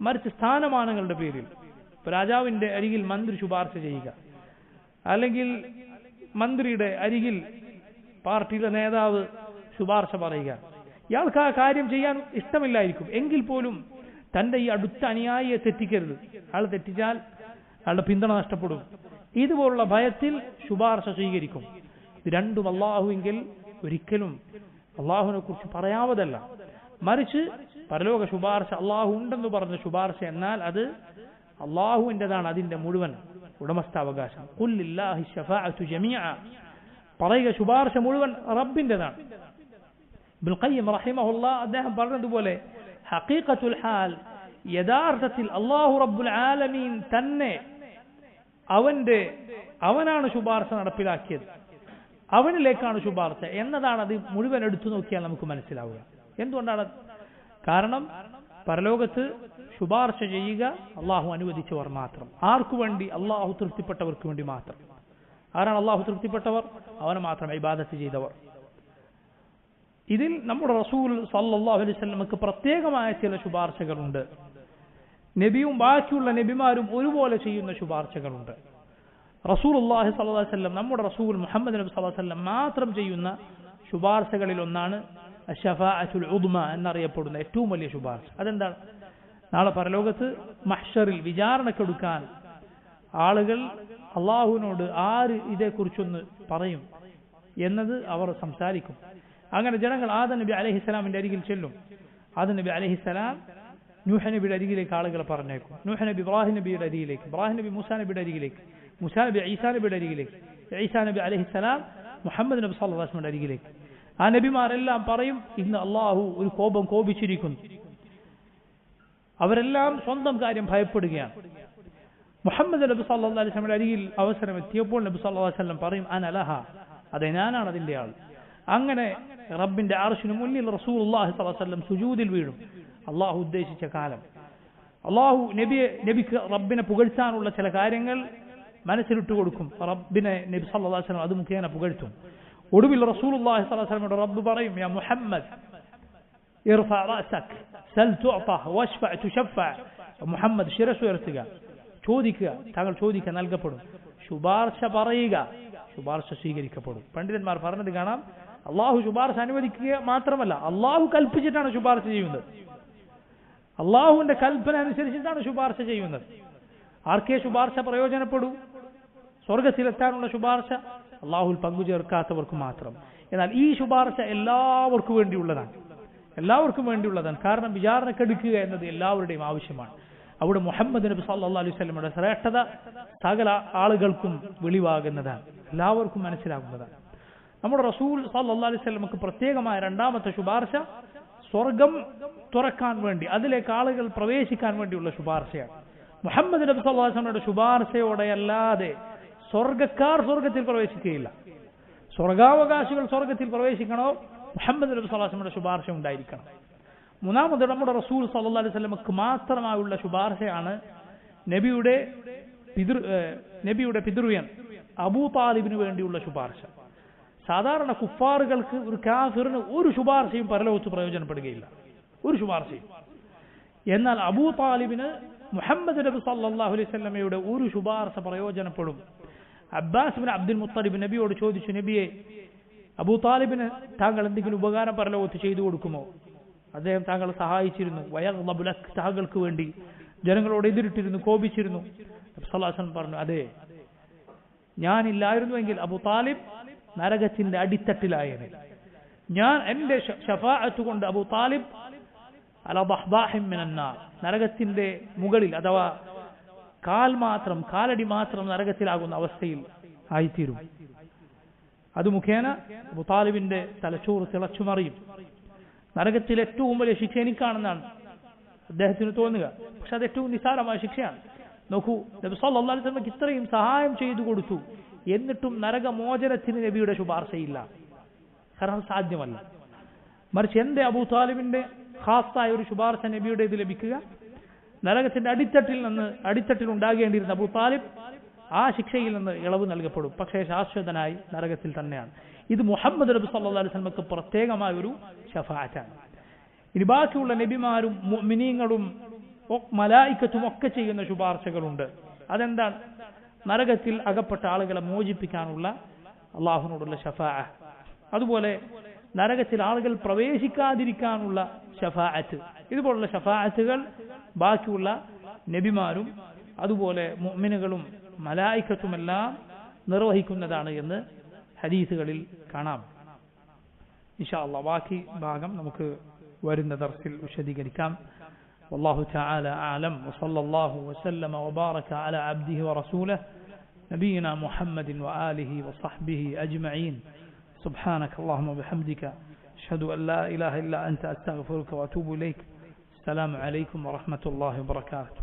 മറിച്ച് സ്ഥാനമാനങ്ങളുടെ പേരിൽ. രാജാവിന്റെ അരികിൽ മന്ത്രി ശുപാർശ ചെയ്യുക, അല്ലെങ്കിൽ മന്ത്രിയുടെ അരികിൽ പാർട്ടിയുടെ നേതാവ് ശുപാർശ പറയുക. ഇയാൾക്ക് ആ കാര്യം ചെയ്യാൻ ഇഷ്ടമില്ലായിരിക്കും, എങ്കിൽ പോലും തന്റെ ഈ അടുത്ത അനുയായിയെ തെറ്റിക്കരുത്, അയാൾ തെറ്റിച്ചാൽ അയാളുടെ പിന്തുണ നഷ്ടപ്പെടും. ഇതുപോലുള്ള ഭയത്തിൽ ശുപാർശ സ്വീകരിക്കും. ഇത് രണ്ടും അള്ളാഹുവെങ്കിൽ ഒരിക്കലും അള്ളാഹുവിനെ കുറിച്ച് പറയാവതല്ല. മറിച്ച് പരലോക ശുപാർശ, അള്ളാഹു ഉണ്ടെന്ന് പറഞ്ഞ ശുപാർശ എന്നാൽ അത് അള്ളാഹുവിൻ്റെതാണ്, അതിന്റെ മുഴുവൻ ഉടമസ്ഥാവകാശം. ഖുൽ ലില്ലാഹി ശഫാഅത്തു ജമീഅ, പറയുക ശുപാർശ മുഴുവൻ റബ്ബിൻ്റെതാണ്. ഇബ്നുൽ ഖയ്യിം റഹിമഹുല്ലാഹ് അദ്ദേഹം പറഞ്ഞതുപോലെ ഹഖീഖത്തുൽ ഹാൽ, യഥാർത്ഥത്തിൽ അള്ളാഹു റബ്ബുൽ ആലമീൻ തന്നെ അവനാണ് ശുപാർശ നടപ്പിലാക്കിയത്, അവനിലേക്കാണ് ശുപാർശ എന്നതാണ് അത് മുഴുവൻ എടുത്തു നോക്കിയാൽ നമുക്ക് മനസ്സിലാവുക. എന്തുകൊണ്ടാണ്? കാരണം പരലോകത്ത് ശുപാർശ ചെയ്യുക അള്ളാഹു അനുവദിച്ചവർ മാത്രം. ആർക്കു വേണ്ടി? അള്ളാഹു തൃപ്തിപ്പെട്ടവർക്ക് വേണ്ടി മാത്രം. ആരാണ് അള്ളാഹു തൃപ്തിപ്പെട്ടവർ? അവനെ മാത്രം ഇബാദത്ത് ചെയ്തവർ. ഇതിൽ നമ്മുടെ റസൂൽ സല്ലല്ലാഹു അലൈഹി വസല്ലമക്ക് പ്രത്യേകമായ ചില ശുപാർശകളുണ്ട്. നബിയും ബാക്കിയുള്ള നബിമാരും ഒരുപോലെ ചെയ്യുന്ന ശുപാർശകളുണ്ട്. റസൂലുള്ളാഹി സ്വല്ലല്ലാഹു അലൈഹി വസല്ലം, നമ്മുടെ റസൂൽ മുഹമ്മദ് നബി സ്വല്ലല്ലാഹു അലൈഹി വസല്ലം മാത്രം ചെയ്യുന്ന ശുപാർശകളിൽ ഒന്നാണ് അശ്ശഫാഅത്തുൽ ഉദ്മ എന്നറിയപ്പെടുന്ന ഏറ്റവും വലിയ ശുപാർശ. അതെന്താണ്? നാളെ പരലോകത്ത് മഹ്ശറിൽ വിചാരണക്കെടുക്കാൻ ആളുകൾ അള്ളാഹുവിനോട് ആര് ഇതേക്കുറിച്ചൊന്ന് പറയും എന്നത് അവർ സംസാരിക്കും. അങ്ങനെ ജനങ്ങൾ ആദം നബി അലൈഹിസ്സലാമിന്റെ അരികിൽ ചെല്ലും. ആദം നബി അലൈഹിസ്സലാം നൂഹ് നബിയുടെ അരികിലേക്ക് ആളുകളെ പറഞ്ഞേക്കും. നൂഹ് നബി ഇബ്രാഹിം നബിയുടെ അരികിലേക്ക്, ഇബ്രാഹിം നബി മൂസാ നബിയുടെ അരികിലേക്ക്, മൂസാ നബി ഈസാ നബിയുടെ അരികിലേക്ക്, ഈസാ നബി അലൈഹിസ്സലാം മുഹമ്മദ് നബി സല്ലല്ലാഹു അലൈഹി വസല്ലമയുടെ അരികിലേക്ക്. ആ നബിമാരെല്ലാം പറയും, ഇന്ന് അള്ളാഹു ഒരു കോപം കോപിച്ചിരിക്കുന്നു. അവരെല്ലാം സ്വന്തം കാര്യം ഭയപ്പെടുകയാണ്. മുഹമ്മദ് നബി സല്ലല്ലാഹു അലൈഹി വസല്ലമയുടെ അരികിൽ അവസരം എത്തിയപ്പോൾ നബി സല്ലല്ലാഹു അലൈഹി വസല്ലം പറയും, അന ലഹ, അതെ ഞാനാണ് അതിന്റെ ആൾ. അങ്ങനെ റബ്ബിന്റെ അർശിന് മുന്നിൽ റസൂലുള്ളാഹി സ്വല്ലല്ലാഹു അലൈഹി വസല്ലം സുജൂദിൽ വീഴും. അള്ളാഹു ഉദ്ദേശിച്ച കാലം അള്ളാഹു നബിക്ക് റബ്ബിനെ പുകഴ്ത്താനുള്ള ചില കാര്യങ്ങൾ മനസ്സിലിട്ട് കൊടുക്കും. റബ്ബിനെ നബി സല്ലല്ലാഹു അലൈഹി വസല്ലം അത് മുഖേന പുകഴ്ത്തും. ഒടുവിൽ റസൂലുള്ളാഹി സ്വല്ലല്ലാഹു അലൈഹി വസല്ലമയുടെ റബ്ബ് പറയും, യാ മുഹമ്മദ് ഇർഫഅ റഅസക് സൽ തുഅത വശ്ഫഅ തുശഫഅ. മുഹമ്മദ് ശിരസ് ഉയർത്തുക, ചോദിക്കുക, താങ്കൾ ചോദിക്കുക നൽകപ്പെടും. ശുപാർശ പറയുക, ശുപാർശ സ്വീകരിക്കപ്പെടും. പണ്ഡിതന്മാർ പറഞ്ഞത് കാണാം, അള്ളാഹു ശുപാർശ അനുവദിക്കുക മാത്രമല്ല, അള്ളാഹു കൽപ്പിച്ചിട്ടാണ് ശുപാർശ ചെയ്യുന്നത്. അള്ളാഹുവിന്റെ കൽപ്പന അനുസരിച്ചിട്ടാണ് ശുപാർശ ചെയ്യുന്നത്. ആർക്കേ ശുപാർശ പ്രയോജനപ്പെടൂ? സ്വർഗത്തിലെത്താനുള്ള ശുപാർശ അള്ളാഹുൽ പങ്കുചേർക്കാത്തവർക്ക് മാത്രം. എന്നാൽ ഈ ശുപാർശ എല്ലാവർക്കും വേണ്ടിയുള്ളതാണ്, എല്ലാവർക്കും വേണ്ടിയുള്ളതാണ്. കാരണം വിചാരണക്കെടുക്കുക എന്നത് എല്ലാവരുടെയും ആവശ്യമാണ്. അവിടെ മുഹമ്മദ് നബി സല്ലല്ലാഹു അലൈഹി വസല്ലമയുടെ ശ്രേഷ്ഠത സകല ആളുകൾക്കും വെളിവാകുന്നതാണ്, എല്ലാവർക്കും മനസ്സിലാകുന്നതാണ്. നമ്മുടെ റസൂൽ സല്ലല്ലാഹു അലൈഹി വസല്ലമക്ക് പ്രത്യേകമായ രണ്ടാമത്തെ ശുപാർശ സ്വർഗം തുറക്കാൻ വേണ്ടി, അതിലേക്ക് ആളുകൾ പ്രവേശിക്കാൻ വേണ്ടിയുള്ള ശുപാർശയാണ്. മുഹമ്മദ് നബി സല്ലല്ലാഹു അലൈഹി വസല്ലമയുടെ ശുപാർശയോടെ അല്ലാതെ സ്വർഗക്കാർ സ്വർഗത്തിൽ പ്രവേശിക്കുകയില്ല. സ്വർഗാവകാശികൾ സ്വർഗത്തിൽ പ്രവേശിക്കണോ, മുഹമ്മദ് നബി സല്ലല്ലാഹു അലൈഹി വസല്ലമയുടെ ശുപാർശ ഉണ്ടായിരിക്കണം. മൂന്നാമത് നമ്മുടെ റസൂൽ സല്ലല്ലാഹു അലൈഹി വസല്ലമക്ക് മാത്രമായുള്ള ശുപാർശയാണ് നബിയുടെ പിതൃവ്യൻ അബൂ താലിബിന് വേണ്ടിയുള്ള ശുപാർശ. സാധാരണ കുഫാറുകൾക്ക്, ഒരു കാഫിറിന് ഒരു ശുപാർശയും പരലോകത്ത് പ്രയോജനപ്പെടുകയില്ല, ഒരു ശുപാർശയും. എന്നാൽ അബൂ താലിബിന് മുഹമ്മദ് നബി സല്ലല്ലാഹു അലൈഹി വസല്ലമയുടെ ഒരു ശുപാർശ പ്രയോജനപ്പെടും. അബ്ബാസ് ബിൻ അബ്ദുൽ മുത്തലിബ് നബിയോട് ചോദിച്ചു, നബിയെ, അബൂ താലിബിന് താങ്കൾ എന്തെങ്കിലും ഉപകാരം പരലോകത്ത് ചെയ്തു കൊടുക്കുമോ? അദ്ദേഹം താങ്കളെ സഹായിച്ചിരുന്നു, വയഗ്ളബു ലക്, താങ്കൾക്ക് വേണ്ടി ജനങ്ങളോട് എതിരിട്ടിരുന്നു, കോപിച്ചിരുന്നു. നബി സല്ലല്ലാഹു അലൈഹി വസല്ലം പറഞ്ഞു, അതെ, ഞാനില്ലായിരുന്നുവെങ്കിൽ അബൂ താലിബ് നരകത്തിന്റെ അടിത്തട്ടിലായേനെ. ഞാൻ എന്റെ ശഫാഅത്ത് കൊണ്ട് അബൂ താലിബ് അല ദഹ്ദാഹിൻ മിനന്നാർ, നരകത്തിന്റെ മുകളിൽ അഥവാ കാലടി മാത്രം നരകത്തിലാകുന്ന അവസ്ഥയിൽ ആയിത്തീരും. അത് മുഖേന അബൂ താലിബിന്റെ തലച്ചോറ് തിളച്ചുമറിയും. നരകത്തിൽ ഏറ്റവും വലിയ ശിക്ഷ എനിക്കാണെന്നാണ് അദ്ദേഹത്തിന് തോന്നുക. പക്ഷെ അത് ഏറ്റവും നിസ്സാരമായ ശിക്ഷയാണ്. നോക്കൂ, നബി സല്ലല്ലാഹു അലൈഹി വസല്ലം ഇത്രയും സഹായം ചെയ്തു കൊടുത്തു, എന്നിട്ടും നരകമോചനത്തിന് നബിയുടെ ശുപാർശയില്ല. കാരണം സാധ്യമല്ല. മറിച്ച് എന്റെ അബൂ താലിബിന്റെ ഖാസായ ഒരു ശുപാർശ നബിയുടെ ഇത് ലഭിക്കുക, നരകത്തിന്റെ അടിത്തട്ടിൽ ഉണ്ടാകേണ്ടിയിരുന്ന അബൂ താലിബ് ആ ശിക്ഷയിൽ നിന്ന് ഇളവ് നൽകപ്പെടും. പക്ഷേ ശാശ്വതനായി നരകത്തിൽ തന്നെയാണ്. ഇത് മുഹമ്മദ് നബി സല്ലല്ലാഹു അലൈഹി വസല്ലമക്ക് പ്രത്യേകമായ ഒരു ശഫാഅത്താണ്. ഇനി ബാക്കിയുള്ള നബിമാരും മുഅ്മിനീങ്ങളും മലായിക്കത്തും ഒക്കെ ചെയ്യുന്ന ശുപാർശകളുണ്ട്. അതെന്താണ്? നരകത്തിൽ അകപ്പെട്ട ആളുകളെ മോചിപ്പിക്കാനുള്ള അള്ളാഹുവിനോടുള്ള ശഫാഅ, അതുപോലെ നരകത്തിൽ ആളുകൾ പ്രവേശിക്കാതിരിക്കാനുള്ള ശഫാഅത്ത്. ഇതുപോലുള്ള ശഫാഅത്തുകൾ ബാക്കിയുള്ള നബിമാരും അതുപോലെ മുഅ്മിനുകളും മലായിക്കത്തുമെല്ലാം നിർവഹിക്കുന്നതാണ് എന്ന് ഹദീസുകളിൽ കാണാം. ഇൻഷാ അല്ലാഹ് ബാക്കി ഭാഗം നമുക്ക് വരുന്ന ദർസിൽ വിശദീകരിക്കാം. والله تعالى أعلم وصلى الله وسلم وبارك على عبده ورسوله نبينا محمد وآله وصحبه أجمعين. سبحانك اللهم وبحمدك أشهد أن لا إله إلا أنت أستغفرك وأتوب إليك. السلام عليكم ورحمة الله وبركاته.